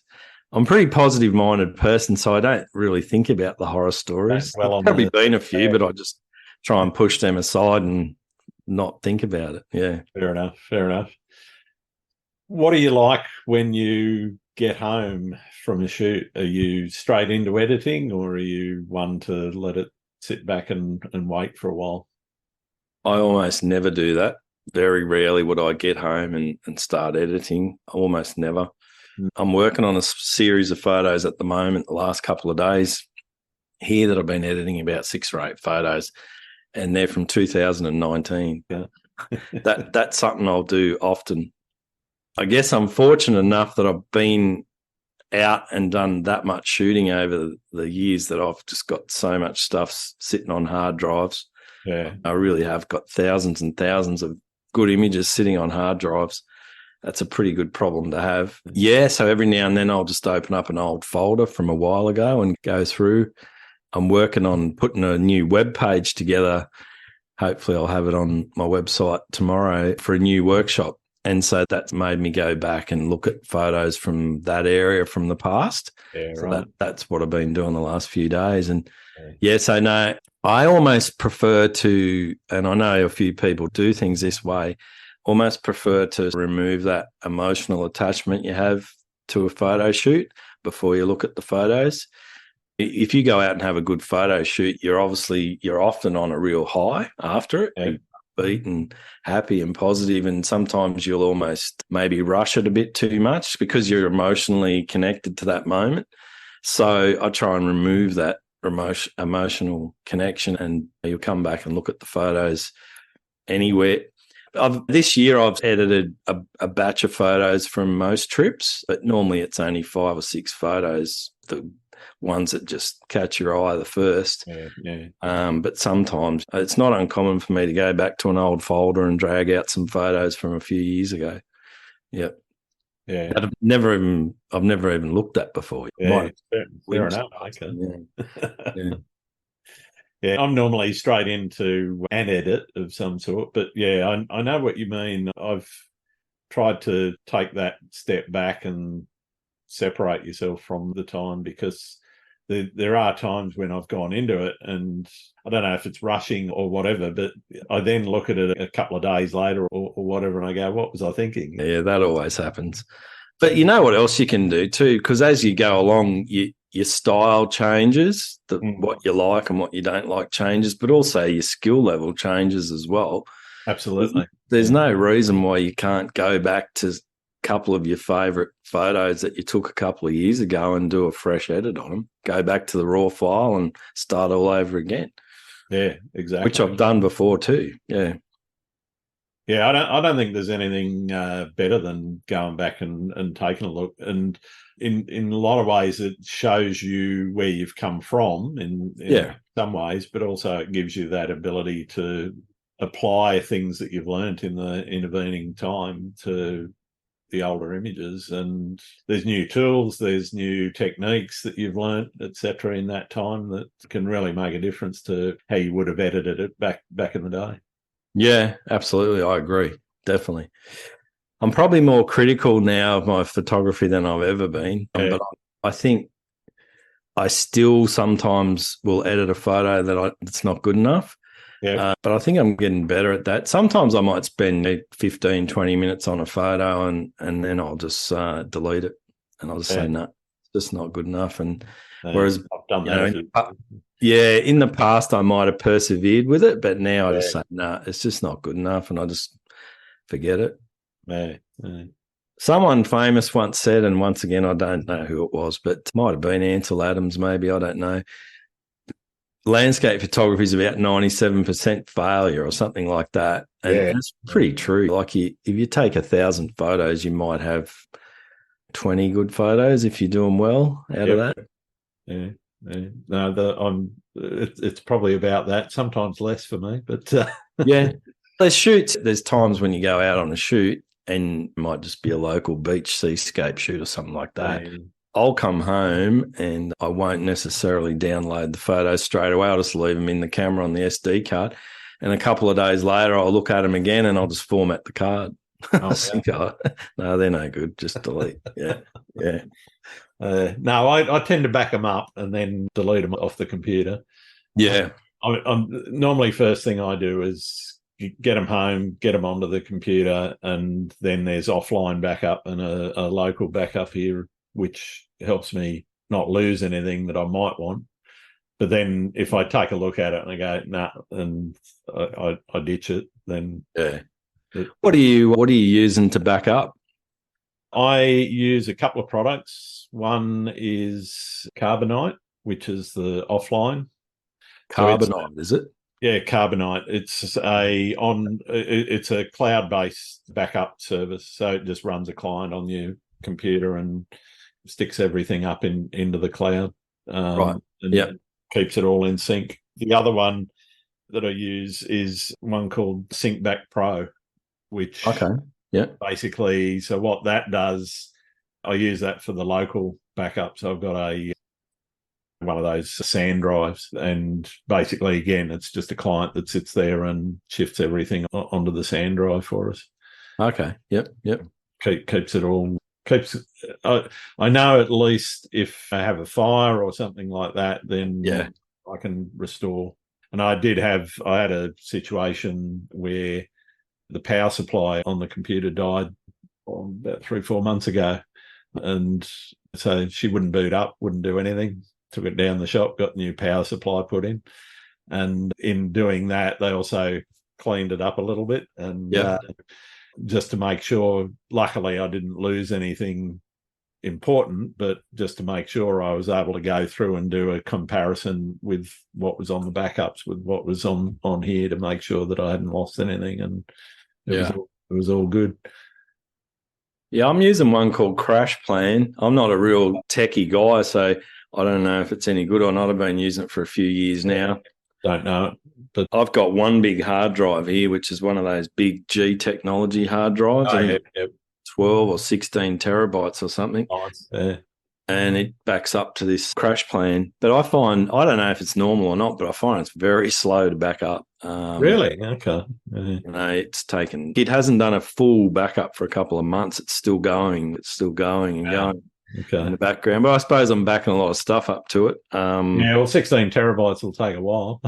I'm a pretty positive-minded person, so I don't really think about the horror stories. Well, there's probably been a few, but I just try and push them aside and not think about it. Yeah. Fair enough. What are you like when you get home from a shoot? Are you straight into editing, or are you one to let it sit back and wait for a while? I almost never do that. Very rarely would I get home and start editing. Almost never. I'm working on a series of photos at the moment, the last couple of days here, that I've been editing about 6 or 8 photos, and they're from 2019. Yeah. That's something I'll do often. I guess I'm fortunate enough that I've been out and done that much shooting over the years that I've just got so much stuff sitting on hard drives. Yeah. I really have got thousands and thousands of good images sitting on hard drives. That's a pretty good problem to have. Yeah, so every now and then I'll just open up an old folder from a while ago and go through. I'm working on putting a new web page together. Hopefully I'll have it on my website tomorrow for a new workshop. And so that's made me go back and look at photos from that area from the past. Yeah, So right. that's what I've been doing the last few days. And so no, I almost prefer to, and I know a few people do things this way, almost prefer to remove that emotional attachment you have to a photo shoot before you look at the photos. If you go out and have a good photo shoot, you're often on a real high after it. Yeah. Beat and happy and positive, and sometimes you'll almost maybe rush it a bit too much because you're emotionally connected to that moment. So I try and remove that emotional connection, and you'll come back and look at the photos anywhere. This year I've edited a batch of photos from most trips, but normally it's only 5 or 6 photos, the ones that just catch your eye the first. But sometimes it's not uncommon for me to go back to an old folder and drag out some photos from a few years ago. Yep. Yeah. I've never even looked at before. Yeah, fair enough. Okay. Yeah, I'm normally straight into an edit of some sort, but yeah, I know what you mean. I've tried to take that step back and separate yourself from the time, because there are times when I've gone into it and I don't know if it's rushing or whatever, but I then look at it a couple of days later or whatever and I go, what was I thinking? Yeah, that always happens. But you know what else you can do too? Because as you go along, your style changes, what you like and what you don't like changes, but also your skill level changes as well. Absolutely. There's no reason why you can't go back to a couple of your favourite photos that you took a couple of years ago and do a fresh edit on them. Go back to the raw file and start all over again. Yeah, exactly. Which I've done before too. Yeah. Yeah, I don't think there's anything better than going back and taking a look. And in a lot of ways, it shows you where you've come from in some ways, but also it gives you that ability to apply things that you've learnt in the intervening time to the older images. And there's new tools, there's new techniques that you've learnt, etc., in that time that can really make a difference to how you would have edited it back in the day. Yeah, absolutely. I agree. Definitely. I'm probably more critical now of my photography than I've ever been. But I think I still sometimes will edit a photo that's not good enough. Yeah. But I think I'm getting better at that. Sometimes I might spend 15, 20 minutes on a photo and then I'll just delete it. And I'll just say, no, it's just not good enough. And whereas, I've done that. In the past I might have persevered with it, but now I just say, no, it's just not good enough, and I just forget it. Yeah. Someone famous once said, and once again, I don't know who it was, but it might have been Ansel Adams, maybe, I don't know. Landscape photography is about 97% failure or something like that. And it's pretty true. Like if you take 1,000 photos, you might have 20 good photos if you do them well out of that. Yeah. No, it's probably about that. Sometimes less for me, but yeah. There's shoots. There's times when you go out on a shoot and it might just be a local beach seascape shoot or something like that. Yeah. I'll come home and I won't necessarily download the photos straight away. I'll just leave them in the camera on the SD card. And a couple of days later, I'll look at them again and I'll just format the card. No, they're no good. Just delete. Yeah. No, I tend to back them up and then delete them off the computer. Yeah. I'm normally first thing I do is get them home, get them onto the computer, and then there's offline backup and a local backup here, which helps me not lose anything that I might want. But then if I take a look at it and I go, nah, and I ditch it, then What are you using to back up? I use a couple of products. One is Carbonite, which is the offline. Carbonite, is it? Yeah, Carbonite. It's a cloud-based backup service, so it just runs a client on your computer and sticks everything up into the cloud. Right. And keeps it all in sync. The other one that I use is one called SyncBack Pro, which basically, so what that does, I use that for the local backup. So I've got one of those sand drives, and basically, again, it's just a client that sits there and shifts everything onto the sand drive for us. Okay. Yep. Keeps it all. Keeps. I know at least if I have a fire or something like that, Yeah. then I can restore. And I had a situation where the power supply on the computer died about 3-4 months ago, and so she wouldn't boot up, wouldn't do anything. Took it down the shop, got new power supply put in, and in doing that, they also cleaned it up a little bit, and just to make sure. Luckily, I didn't lose anything important, but just to make sure, I was able to go through and do a comparison with what was on the backups with what was on here to make sure that I hadn't lost anything, and it was all good. Yeah, I'm using one called Crash Plan. I'm not a real techie guy, so I don't know if it's any good or not. I've been using it for a few years now. Don't know it, but I've got one big hard drive here, which is one of those big G technology hard drives. 12 or 16 terabytes or something. Nice. Yeah. And it backs up to this Crash Plan. But I don't know if it's normal or not, but I find it's very slow to back up. Really? Okay. It hasn't done a full backup for a couple of months. It's still going. Going in the background. But I suppose I'm backing a lot of stuff up to it. 16 terabytes will take a while.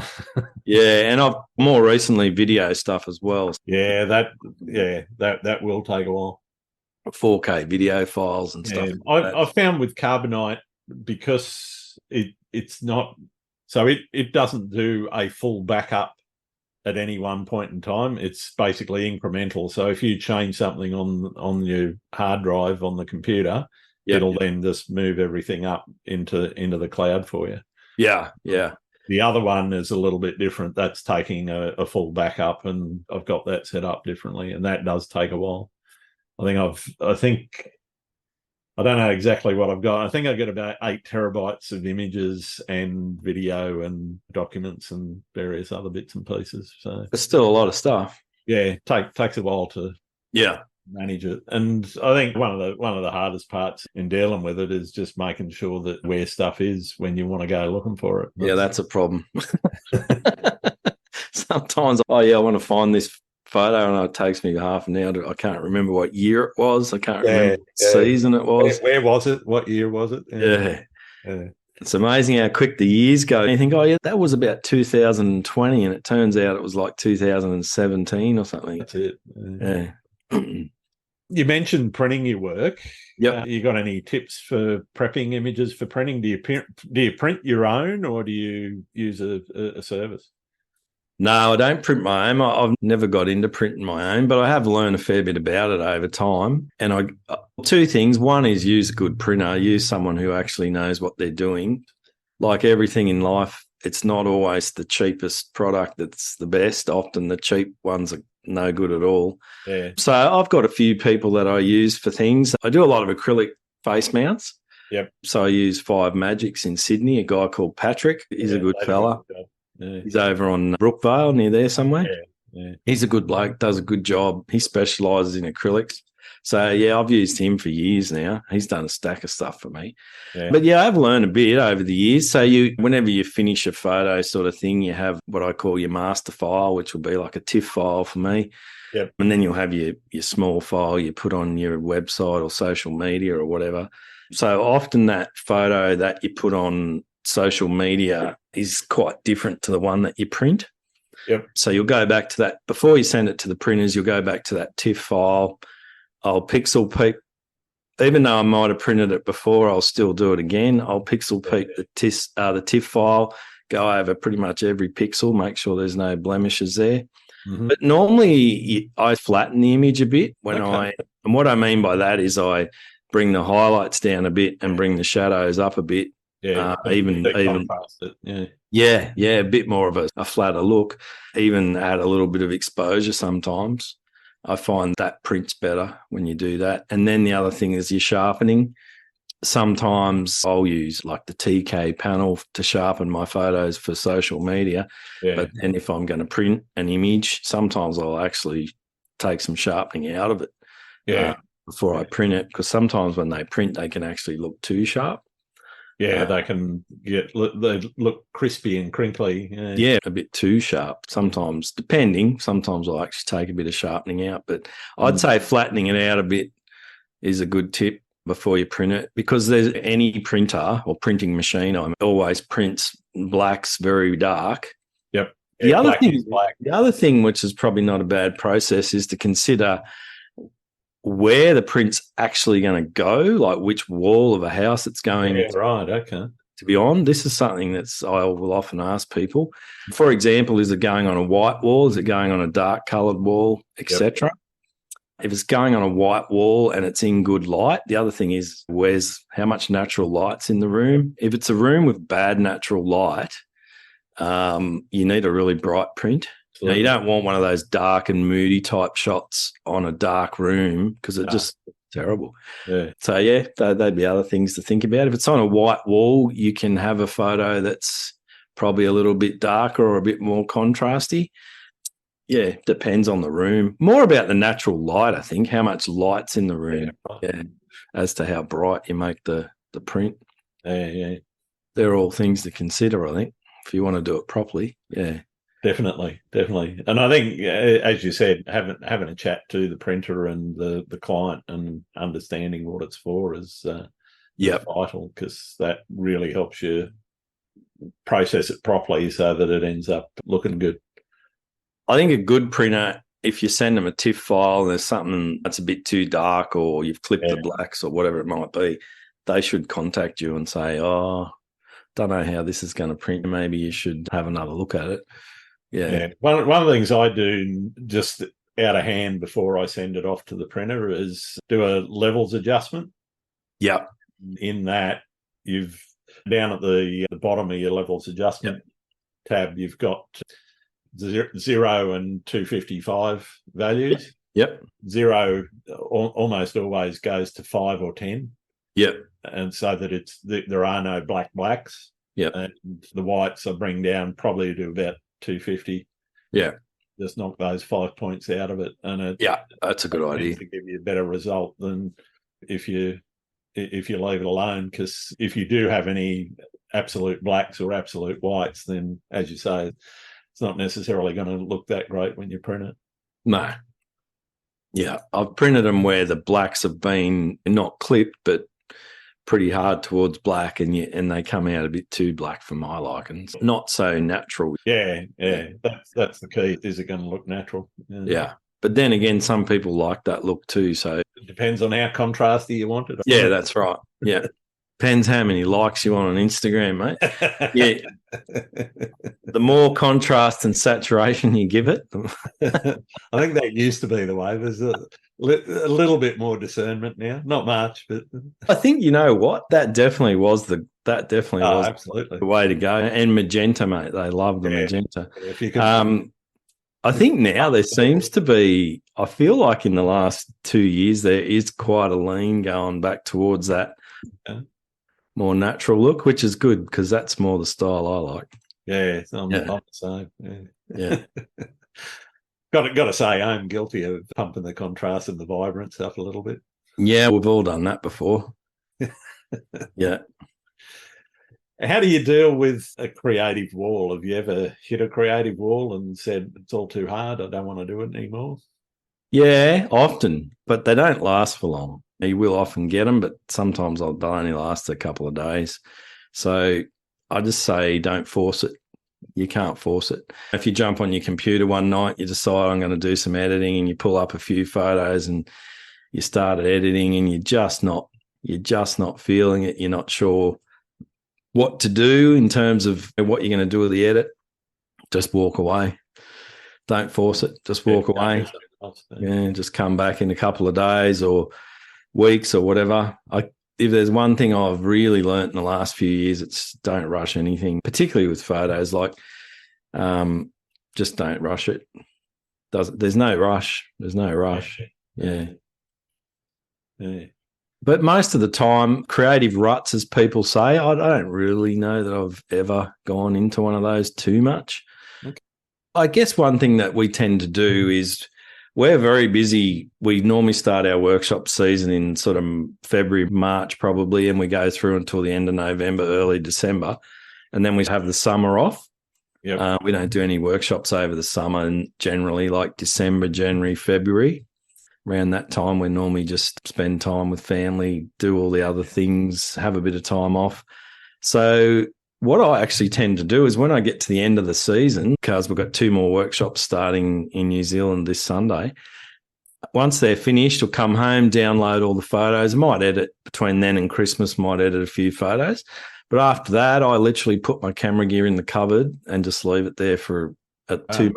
Yeah, and I've more recently video stuff as well. Yeah, that will take a while. 4K video files and stuff. I've found with Carbonite, because it's not, so it doesn't do a full backup at any one point in time. It's basically incremental. So if you change something on your hard drive on the computer, it'll then just move everything up into the cloud for you. Yeah. The other one is a little bit different. That's taking a full backup, and I've got that set up differently, and that does take a while. I don't know exactly what I've got. I think I've got about 8 terabytes of images and video and documents and various other bits and pieces. So it's still a lot of stuff. Yeah, takes a while to manage it. And I think one of the hardest parts in dealing with it is just making sure that where stuff is when you want to go looking for it. That's a problem. Sometimes, I want to find this photo, and it takes me half an hour. I can't remember what year it was. I can't remember what season it was. Where was it? What year was it? Yeah. It's amazing how quick the years go. And you think, that was about 2020, and it turns out it was like 2017 or something. That's it. Yeah. You mentioned printing your work. Yep. You got any tips for prepping images for printing? Do you print your own, or do you use a service? No, I don't print my own. I've never got into printing my own, but I have learned a fair bit about it over time. And two things. One is use a good printer, use someone who actually knows what they're doing. Like everything in life, it's not always the cheapest product that's the best. Often the cheap ones are no good at all. Yeah. So I've got a few people that I use for things. I do a lot of acrylic face mounts. Yep. So I use 5 Magics in Sydney, a guy called Patrick. He's a good fella. Yeah. He's over on Brookvale, near there somewhere. Yeah. He's a good bloke, does a good job. He specialises in acrylics. So, I've used him for years now. He's done a stack of stuff for me. Yeah. But, I've learned a bit over the years. So, whenever you finish a photo sort of thing, you have what I call your master file, which will be like a TIFF file for me. Yep. And then you'll have your small file you put on your website or social media or whatever. So, often that photo that you put on social media is quite different to the one that you print. Yep. So you'll go back to that before you send it to the printers. You'll go back to that TIFF file. I'll pixel peek, even though I might have printed it before. I'll still do it again. I'll pixel peek the TIFF file, go over pretty much every pixel, make sure there's no blemishes there. Mm-hmm. But normally I flatten the image a bit and what I mean by that is I bring the highlights down a bit and bring the shadows up a bit. Yeah, even a bit more of a flatter look, even add a little bit of exposure sometimes. I find that prints better when you do that. And then the other thing is your sharpening. Sometimes I'll use like the TK panel to sharpen my photos for social media. Yeah. But then if I'm going to print an image, sometimes I'll actually take some sharpening out of it before I print it, because sometimes when they print, they can actually look too sharp. Yeah, they can they look crispy and crinkly. Yeah, a bit too sharp sometimes, depending. Sometimes I'll actually take a bit of sharpening out, but I'd say flattening it out a bit is a good tip before you print it, because there's any printer or printing machine always prints blacks very dark. Yep. The other thing, which is probably not a bad process, is to consider where the print's actually going to go, like which wall of a house it's going to be on. This is something I will often ask people. For example, is it going on a white wall? Is it going on a dark coloured wall, etc.? Yep. If it's going on a white wall and it's in good light, the other thing is how much natural light's in the room. If it's a room with bad natural light, you need a really bright print. Now, you don't want one of those dark and moody type shots on a dark room, because it's just terrible. Yeah. So, yeah, they'd be other things to think about. If it's on a white wall, you can have a photo that's probably a little bit darker or a bit more contrasty. Yeah, depends on the room. More about the natural light, I think, how much light's in the room, as to how bright you make the print. Yeah. They're all things to consider, I think, if you want to do it properly. Yeah. Definitely. And I think, as you said, having a chat to the printer and the client and understanding what it's for is vital, because that really helps you process it properly so that it ends up looking good. I think a good printer, if you send them a TIFF file and there's something that's a bit too dark, or you've clipped the blacks or whatever it might be, they should contact you and say, don't know how this is going to print. Maybe you should have another look at it. Yeah. One of the things I do just out of hand before I send it off to the printer is do a levels adjustment. Yep. In that, you've down at the bottom of your levels adjustment tab, you've got 0 and 255 values. Yep. 0 almost always goes to 5 or 10. Yep. And so that there are no blacks. Yep. And the whites I bring down probably to about 250. Yeah. Just knock those 5 points out of it. And that's a good idea. To give you a better result than if you leave it alone, because if you do have any absolute blacks or absolute whites, then, as you say, it's not necessarily going to look that great when you print it. No. Yeah, I've printed them where the blacks have been not clipped, but pretty hard towards black, and they come out a bit too black for my liking. Not so natural. Yeah. That's the key. Is it going to look natural? Yeah. But then again, some people like that look too. So it depends on how contrasty you want it. Yeah, that's right. Yeah. Depends how many likes you want on Instagram, mate. Yeah. The more contrast and saturation you give it. I think that used to be the way. There's a little bit more discernment now. Not much, but I think, you know what? That definitely was absolutely the way to go. And magenta, mate. They love the magenta. If you can, I think now there seems to be, I feel like in the last 2 years, there is quite a lean going back towards that more natural look, which is good, because that's more the style I like. Yeah, I'm the same. Yeah. Got to say, I'm guilty of pumping the contrast and the vibrant stuff a little bit. Yeah, we've all done that before. Yeah. How do you deal with a creative wall? Have you ever hit a creative wall and said, it's all too hard, I don't want to do it anymore? Yeah, often, but they don't last for long. You will often get them, but sometimes they'll only last a couple of days. So I just say don't force it. You can't force it. If you jump on your computer one night, you decide I'm going to do some editing, and you pull up a few photos and you start editing, and you're just not feeling it. You're not sure what to do in terms of what you're going to do with the edit. Just walk away. Don't force it. Just walk away. Yeah, just come back in a couple of days or weeks or whatever. If there's one thing I've really learnt in the last few years, it's don't rush anything, particularly with photos. Like, just don't rush it. There's no rush. There's no rush. Yeah. But most of the time, creative ruts, as people say, I don't really know that I've ever gone into one of those too much. Okay. I guess one thing that we tend to do is We're very busy. We normally start our workshop season in sort of February, March probably, and we go through until the end of November, early December. And then we have the summer off. Yep. We don't do any workshops over the summer, and generally like December, January, February. Around that time, we normally just spend time with family, do all the other things, have a bit of time off. So what I actually tend to do is when I get to the end of the season, because we've got 2 more workshops starting in New Zealand this Sunday, once they're finished, I'll come home, download all the photos. I might edit between then and Christmas, might edit a few photos. But after that, I literally put my camera gear in the cupboard and just leave it there for 2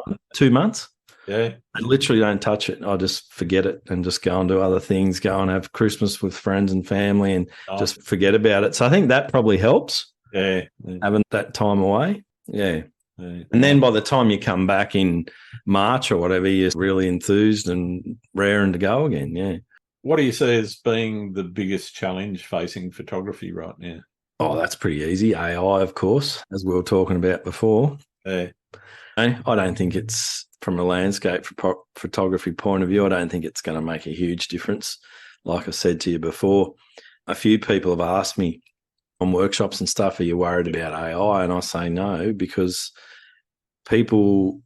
months. Yeah. I literally don't touch it. I just forget it and just go and do other things, go and have Christmas with friends and family and just forget about it. So I think that probably helps. Yeah. Having that time away. Yeah. And then by the time you come back in March or whatever, you're really enthused and raring to go again. Yeah. What do you see as being the biggest challenge facing photography right now? Oh, that's pretty easy. AI, of course, as we were talking about before. Yeah. I don't think it's, from a landscape photography point of view, I don't think it's going to make a huge difference. Like I said to you before, a few people have asked me on workshops and stuff, are you worried about AI? And I say no, because people,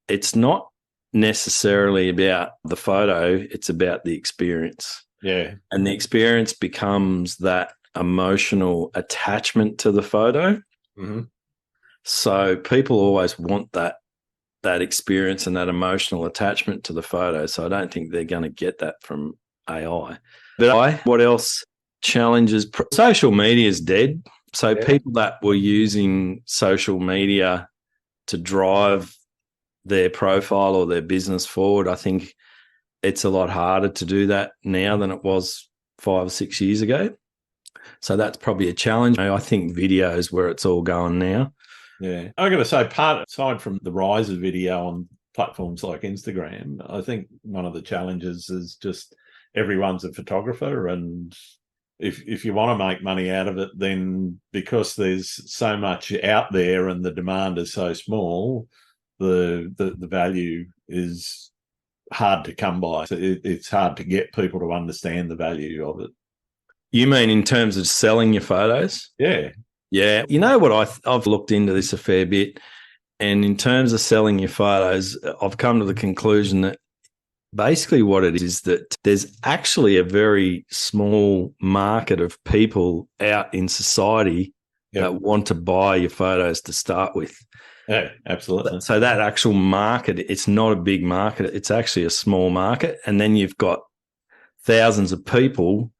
it's not necessarily about the photo, it's about the experience. Yeah. And the experience becomes that emotional attachment to the photo. Mm-hmm. So people always want that experience and that emotional attachment to the photo. So I don't think they're going to get that from AI. But what else challenges? Social media is dead. So people that were using social media to drive their profile or their business forward, I think it's a lot harder to do that now than it was 5 or 6 years ago. So that's probably a challenge. I think video is where it's all going now. Yeah. I've got to say, aside from the rise of video on platforms like Instagram, I think one of the challenges is just everyone's a photographer, and if you want to make money out of it, then because there's so much out there and the demand is so small, the value is hard to come by. So it's hard to get people to understand the value of it. You mean in terms of selling your photos? Yeah. Yeah. You know what, I've looked into this a fair bit, and in terms of selling your photos, I've come to the conclusion that basically what it is that there's actually a very small market of people out in society that want to buy your photos to start with. Yeah, absolutely. So that actual market, it's not a big market. It's actually a small market. And then you've got thousands of people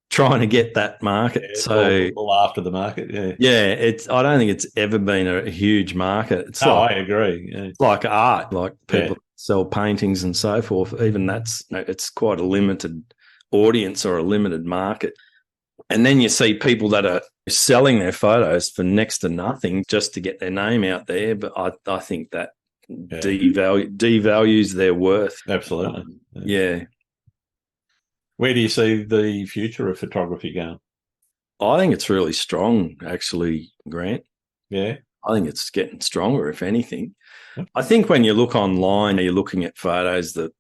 trying to get that market. Yeah, so all after the market. Yeah. Yeah. I don't think it's ever been a huge market. It's I agree. Yeah. It's like art, like people sell paintings and so forth. Even it's quite a limited audience or a limited market. And then you see people that are selling their photos for next to nothing just to get their name out there. But I think that devalues their worth. Absolutely. Yeah. Where do you see the future of photography going? I think it's really strong, actually, Grant. Yeah. I think it's getting stronger, if anything. I think when you look online, you're looking at photos that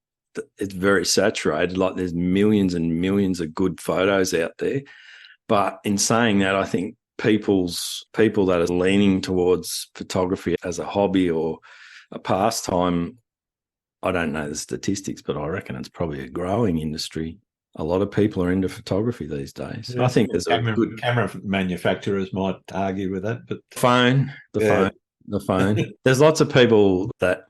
it's very saturated. Like there's millions and millions of good photos out there. But in saying that, I think people that are leaning towards photography as a hobby or a pastime, I don't know the statistics, but I reckon it's probably a growing industry. A lot of people are into photography these days. Yeah. I think there's a good camera manufacturers might argue with that, but the phone. There's lots of people that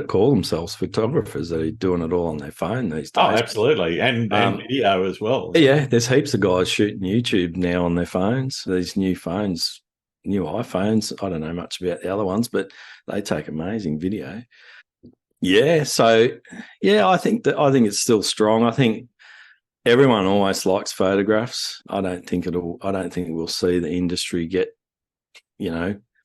call themselves photographers that are doing it all on their phone these days. Oh, absolutely, and video as well. Yeah, there's heaps of guys shooting YouTube now on their phones. These new phones, new iPhones. I don't know much about the other ones, but they take amazing video. Yeah, so I think it's still strong. I think everyone always likes photographs. I don't think we'll see the industry get,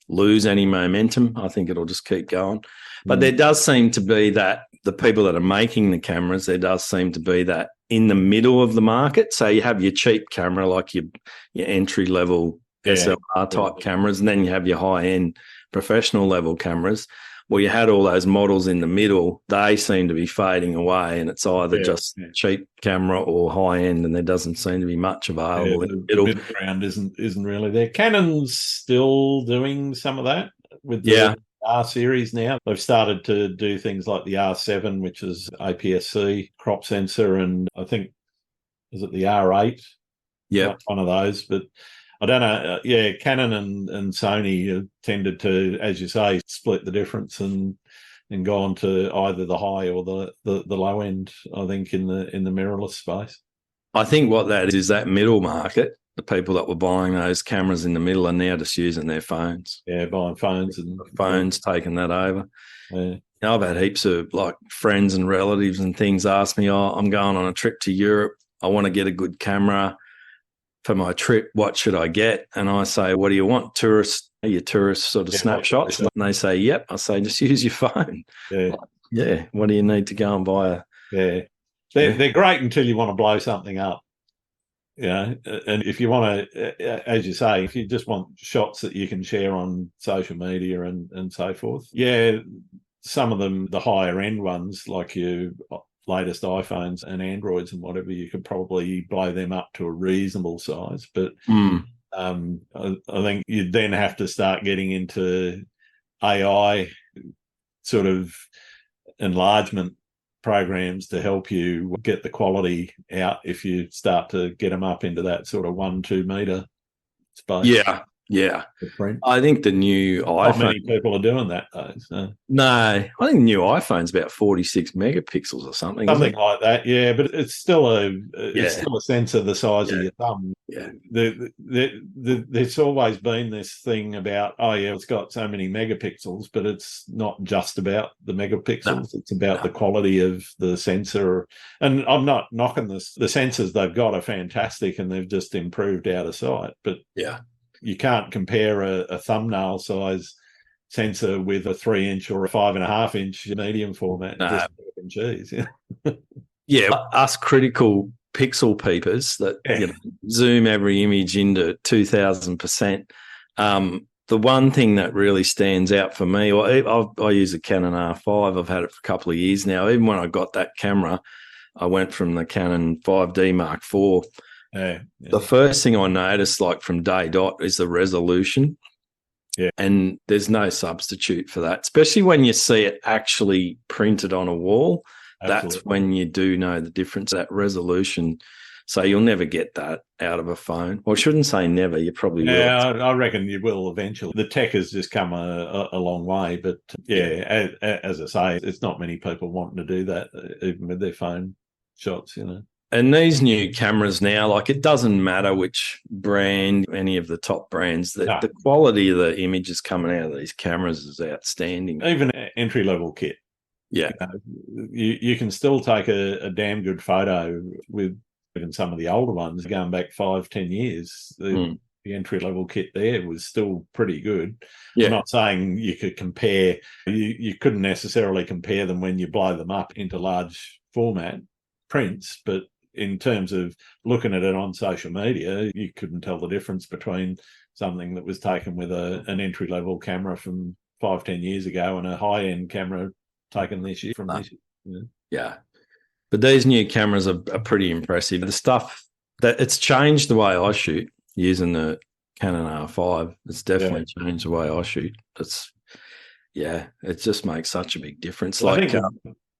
lose any momentum. I think it'll just keep going. But there does seem to be that the people that are making the cameras, there does seem to be that in the middle of the market. So you have your cheap camera, like your entry level SLR type cameras, and then you have your high end professional level cameras. well, you had all those models in the middle. They seem to be fading away, and it's either just cheap camera or high end, and there doesn't seem to be much available in the middle. The middle ground isn't really there. Canon's still doing some of that with the R series now. They've started to do things like the R7, which is APS-C crop sensor, and I think, is it the R8? Yeah, one of those, but I don't know. Canon and Sony tended to, as you say, split the difference and gone to either the high or the low end, I think, in the mirrorless space. I think what that is that middle market, the people that were buying those cameras in the middle are now just using their phones. Yeah, buying phones and taking that over. Yeah. I've had heaps of like friends and relatives and things ask me, I'm going on a trip to Europe. I want to get a good camera for my trip. What should I get? And I say, what do you want? Your tourist sort of snapshots? And they say, yep. I say, just use your phone. Yeah. What do you need to go and buy? They're great until you want to blow something up. And if you want to, as you say, if you just want shots that you can share on social media and so forth. Yeah, some of them, the higher end ones, like your latest iPhones and Androids and whatever, you could probably blow them up to a reasonable size. But I think you'd then have to start getting into AI sort of enlargement programs to help you get the quality out if you start to get them up into that sort of 1-2 meter space. Yeah. I think the new iPhone. Not many people are doing that though. So. No, I think the new iPhone's about 46 megapixels or something. Something like that, yeah. But it's still a sensor the size of your thumb. Yeah. There's always been this thing about, it's got so many megapixels, but it's not just about the megapixels. No. It's about the quality of the sensor. And I'm not knocking this. The sensors they've got are fantastic, and they've just improved out of sight. But you can't compare a thumbnail size sensor with a 3-inch or a 5.5-inch medium format. No. Cheese. Us critical pixel peepers that zoom every image into 2,000%. The one thing that really stands out for me, I use a Canon R5. I've had it for a couple of years now. Even when I got that camera, I went from the Canon 5D Mark IV. The first thing I noticed, like from day dot, is the resolution. Yeah. And there's no substitute for that, especially when you see it actually printed on a wall. Absolutely. That's when you do know the difference, that resolution. So you'll never get that out of a phone. Well, I shouldn't say never. You probably will. Yeah, I reckon you will eventually. The tech has just come a long way. But, as I say, it's not many people wanting to do that, even with their phone shots, And these new cameras now, like it doesn't matter which brand, any of the top brands, the quality of the images coming out of these cameras is outstanding. Even entry-level kit. Yeah. You can still take a damn good photo with even some of the older ones going back 5-10 years. The entry-level kit there was still pretty good. Yeah. I'm not saying you could compare. You couldn't necessarily compare them when you blow them up into large format prints, but in terms of looking at it on social media, you couldn't tell the difference between something that was taken with an entry-level camera from 5-10 years ago and a high-end camera taken this year from this year. Yeah. But these new cameras are pretty impressive. The stuff that it's changed the way I shoot using the Canon R5. It's definitely changed the way I shoot. It just makes such a big difference. Well, I think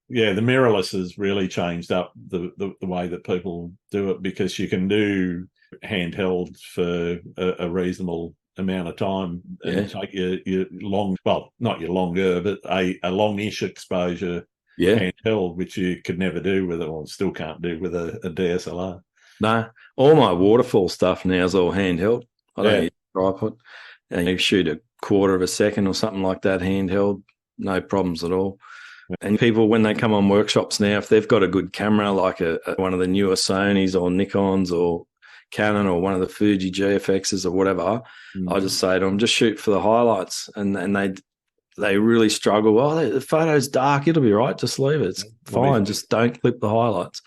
the mirrorless has really changed up the way that people do it, because you can do handheld for a reasonable amount of time and take your long, well, not your longer, but a longish exposure handheld, which you could never do with it, or still can't do with a DSLR. No, all my waterfall stuff now is all handheld. I don't use a tripod. And you shoot a quarter of a second or something like that handheld, no problems at all. And people, when they come on workshops now, if they've got a good camera, like one of the newer Sonys or Nikons or Canon or one of the Fuji GFXs or whatever, I just say to them, just shoot for the highlights. And they really struggle. Oh, the photo's dark. It'll be right. Just leave it. It's fine. Just don't clip the highlights.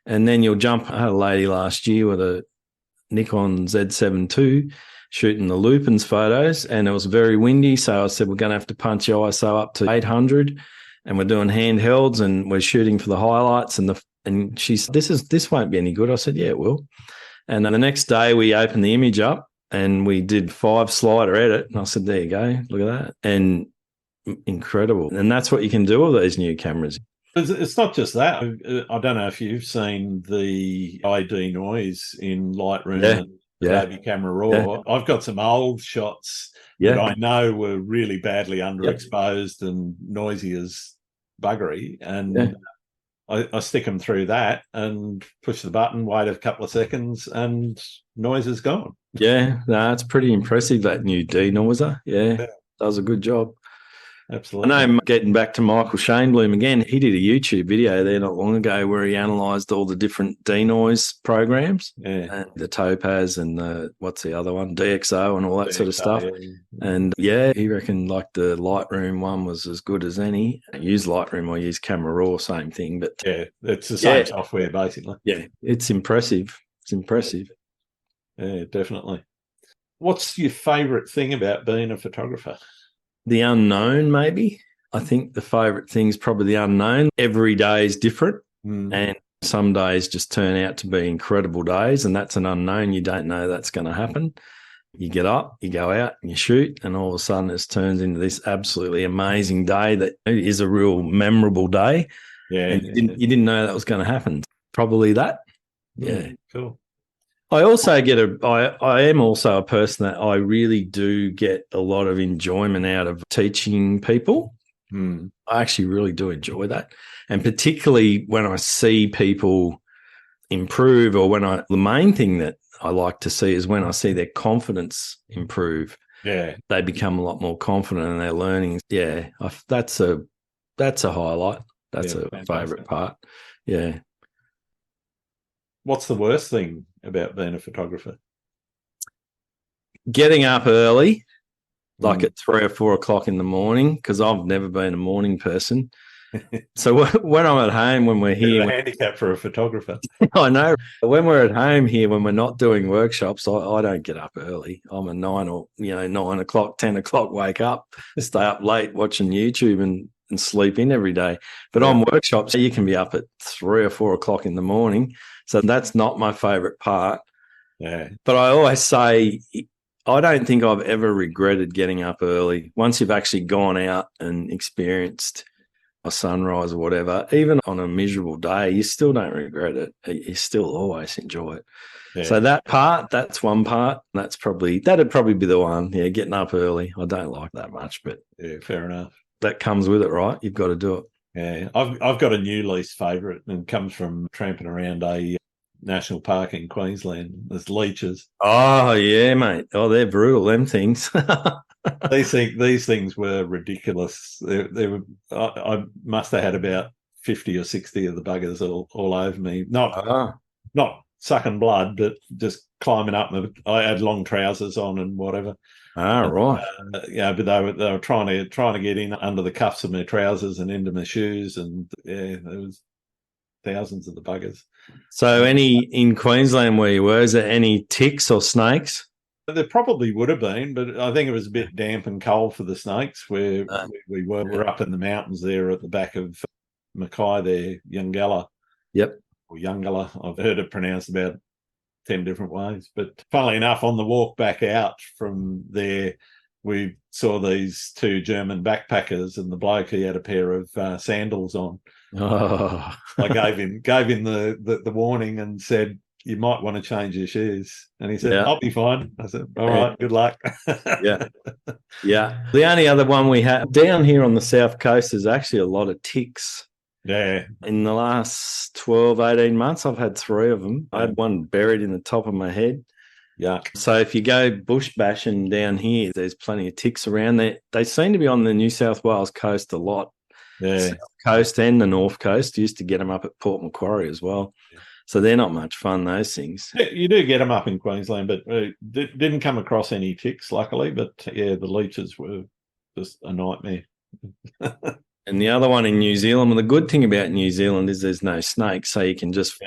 And then you'll jump. I had a lady last year with a Nikon Z7 II shooting the lupins photos, and it was very windy. So I said, we're going to have to punch the ISO up to 800, and we're doing handhelds, and we're shooting for the highlights. And she said, this won't be any good. I said, yeah, it will. And then the next day we opened the image up and we did 5 slider edit. And I said, there you go, look at that. And incredible. And that's what you can do with these new cameras. It's not just that. I don't know if you've seen the ID noise in Lightroom and Adobe Camera Raw. Yeah. I've got some old shots that I know were really badly underexposed and noisy as buggery. And I stick them through that and push the button, wait a couple of seconds, and noise is gone. Yeah, no, it's pretty impressive, that new denoiser. Yeah, does a good job. Absolutely. I know, getting back to Michael Shainbloom again, he did a YouTube video there not long ago where he analysed all the different denoise programs, and the Topaz and what's the other one, DxO and all that sort of stuff. Yeah. And he reckoned like the Lightroom one was as good as any. I use Lightroom or use Camera Raw, same thing. But it's the same software basically. Yeah, it's impressive. It's impressive. Yeah, definitely. What's your favourite thing about being a photographer? The unknown, maybe. I think the favourite thing is probably the unknown. Every day is different, and some days just turn out to be incredible days, and that's an unknown. You don't know that's going to happen. You get up, you go out, and you shoot, and all of a sudden it turns into this absolutely amazing day that is a real memorable day. Yeah, and you didn't know that was going to happen. Probably that. Yeah, cool. I also I am also a person that I really do get a lot of enjoyment out of teaching people. I actually really do enjoy that. And particularly when I see people improve, or the main thing that I like to see is when I see their confidence improve. Yeah. They become a lot more confident in their learning. Yeah. That's a highlight. That's a favourite part. Yeah. What's the worst thing about being a photographer? Getting up early, like at 3 or 4 o'clock in the morning, because I've never been a morning person. So when I'm at home, when we're here, a handicap for a photographer. I know. When we're at home here, when we're not doing workshops, I don't get up early. I'm a 9 o'clock, 10 o'clock wake up, stay up late watching YouTube and sleep in every day. But on workshops, you can be up at 3 or 4 o'clock in the morning. So that's not my favourite part. Yeah. But I always say, I don't think I've ever regretted getting up early. Once you've actually gone out and experienced a sunrise or whatever, even on a miserable day, you still don't regret it. You still always enjoy it. Yeah. So that's one part. That'd probably be the one. Yeah, getting up early. I don't like that much, but yeah, fair enough. That comes with it, right? You've got to do it. Yeah, I've got a new least favourite, and comes from tramping around a national park in Queensland. There's leeches. Oh yeah, mate. Oh, they're brutal. Them things. These things were ridiculous. They were. I must have had about 50 or 60 of the buggers all over me. Not sucking blood, but just climbing up. I had long trousers on and whatever. Right. But they were trying to get in under the cuffs of my trousers and into my shoes, and there was thousands of the buggers. So, in Queensland where you were, is there any ticks or snakes? There probably would have been, but I think it was a bit damp and cold for the snakes where we were. We're up in the mountains there at the back of Mackay there, Yungala. Yep. Or Yungala. I've heard it pronounced about 10 different ways. But funnily enough, on the walk back out from there, we saw these 2 German backpackers, and the bloke, he had a pair of sandals on. Oh. I gave him the warning and said, you might want to change your shoes. And he said, I'll be fine. I said, all right, good luck. Yeah. The only other one we have down here on the south coast is actually a lot of ticks. Yeah. In the last 12, 18 months, I've had 3 of them. I had one buried in the top of my head. Yuck. So if you go bush bashing down here, there's plenty of ticks around there. They seem to be on the New South Wales coast a lot. Yeah. South coast and the north coast. Used to get them up at Port Macquarie as well. Yeah. So they're not much fun, those things. Yeah, you do get them up in Queensland, but didn't come across any ticks, luckily. But, the leeches were just a nightmare. And the other one in New Zealand, well, the good thing about New Zealand is there's no snakes, so you can just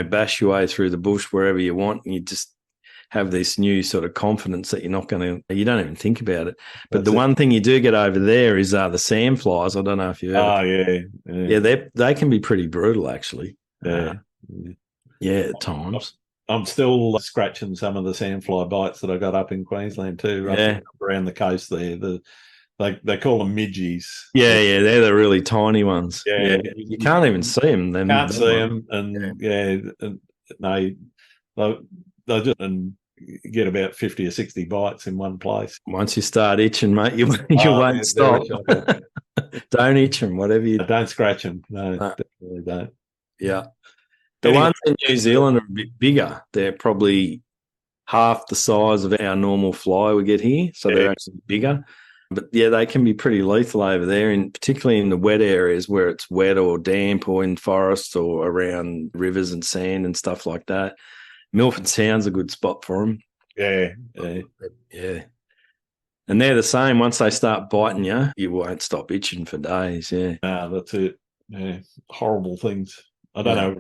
bash your way through the bush wherever you want, and you just have this new sort of confidence that you don't even think about it. But one thing you do get over there is the sandflies. I don't know if you ever. Oh, yeah. They can be pretty brutal, actually. Yeah. At times. I'm still scratching some of the sandfly bites that I got up in Queensland too, around the coast there. They call them midgies. Yeah, they're the really tiny ones. Yeah. You can't even see them. Can't see them, and they'll just get about 50 or 60 bites in one place. Once you start itching, mate, you won't stop. Don't itch them, whatever you do. Don't scratch them. No, definitely don't. Yeah. The ones in New Zealand are a bit bigger. They're probably half the size of our normal fly we get here, so they're actually bigger. But yeah, they can be pretty lethal over there, and particularly in the wet areas where it's wet or damp, or in forests or around rivers and sand and stuff like that. Milford Sound's a good spot for them. Yeah. And they're the same. Once they start biting you, you won't stop itching for days. Yeah. No, that's it. Yeah, horrible things. I don't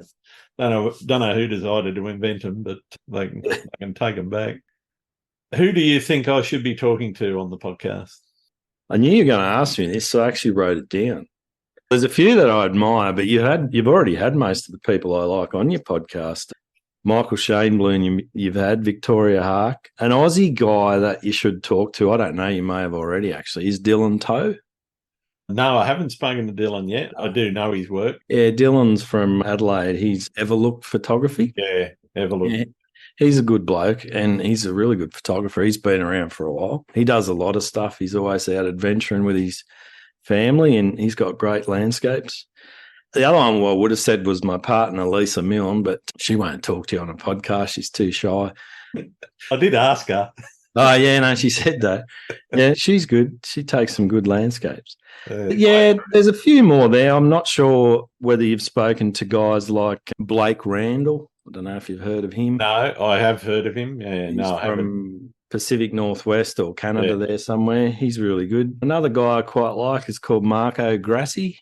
know who decided to invent them, but they can take them back. Who do you think I should be talking to on the podcast? I knew you were going to ask me this, so I actually wrote it down. There's a few that I admire, but you've already had most of the people I like on your podcast. Michael Shaneblum, you've had Victoria Hark, an Aussie guy that you should talk to. I don't know, you may have already actually. Is Dylan Toe? No, I haven't spoken to Dylan yet. I do know his work. Yeah, Dylan's from Adelaide. He's Everlook Photography. Yeah, Everlook. Yeah. He's a good bloke, and he's a really good photographer. He's been around for a while. He does a lot of stuff. He's always out adventuring with his family, and he's got great landscapes. The other one I would have said was my partner, Lisa Milne, but she won't talk to you on a podcast. She's too shy. I did ask her. Oh, yeah, no, she said that. Yeah, she's good. She takes some good landscapes. There's a few more there. I'm not sure whether you've spoken to guys like Blake Randall. I don't know if you've heard of him. No, I have heard of him. Yeah, He's I haven't. From Pacific Northwest or Canada there somewhere. He's really good. Another guy I quite like is called Marco Grassi.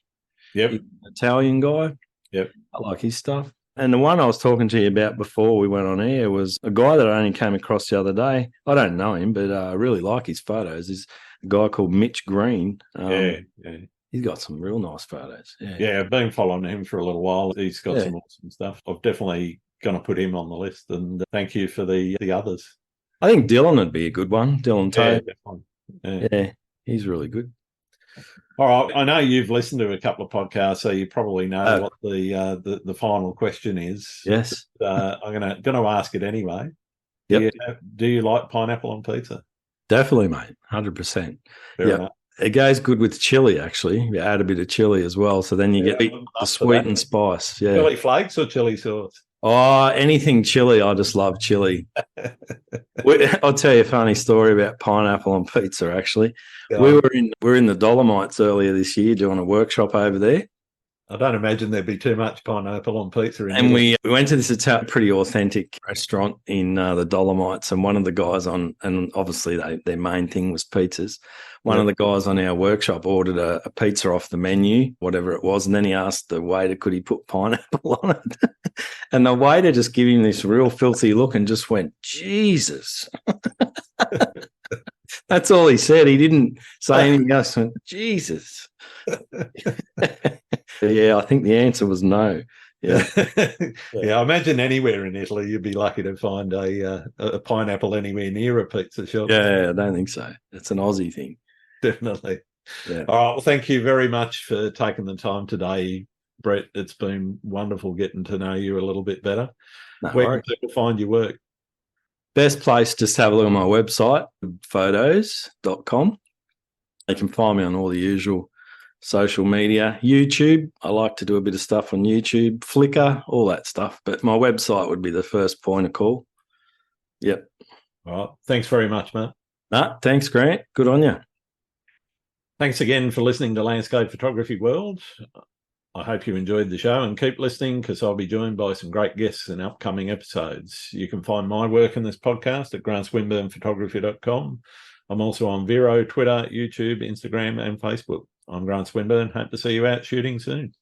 Yep. He's an Italian guy. Yep. I like his stuff. And the one I was talking to you about before we went on air was a guy that I only came across the other day. I don't know him, but I really like his photos. Is a guy called Mitch Green. He's got some real nice photos. Yeah, I've been following him for a little while. He's got some awesome stuff. I've definitely going to put him on the list, and thank you for the others. I think Dylan would be a good one. Dylan Toe. Yeah, he's really good. All right, I know you've listened to a couple of podcasts, so you probably know what the final question is. Yes, but, I'm going to ask it anyway. Yep. Do you like pineapple on pizza? Definitely, mate. 100%. Yeah, it goes good with chili. Actually, you add a bit of chili as well, so then you get the sweet and spice. Yeah, chili flakes or chili sauce? Oh, anything chili. I just love chili. I'll tell you a funny story about pineapple on pizza, actually. We were in the Dolomites earlier this year doing a workshop over there. I don't imagine there'd be too much pineapple on pizza. And we went to this pretty authentic restaurant in the Dolomites, and one of the guys and obviously their main thing was pizzas. One of the guys on our workshop ordered a pizza off the menu, whatever it was, and then he asked the waiter, could he put pineapple on it? And the waiter just gave him this real filthy look and just went, Jesus. That's all he said. He didn't say anything else. He went, Jesus. Yeah, I think the answer was no. Yeah. I imagine anywhere in Italy you'd be lucky to find a pineapple anywhere near a pizza shop. Yeah, I don't think so. It's an Aussie thing. Definitely. Yeah. All right. Well, thank you very much for taking the time today, Brett. It's been wonderful getting to know you a little bit better. Where can people find your work? Best place, just have a look at my website, photos.com. You can find me on all the usual social media. YouTube, I like to do a bit of stuff on YouTube, Flickr, all that stuff. But my website would be the first point of call. Yep. All right. Thanks very much, mate. Thanks, Grant. Good on you. Thanks again for listening to Landscape Photography World. I hope you enjoyed the show, and keep listening because I'll be joined by some great guests in upcoming episodes. You can find my work in this podcast at grantswinburnphotography.com. I'm also on Vero, Twitter, YouTube, Instagram, and Facebook. I'm Grant Swinburne. Hope to see you out shooting soon.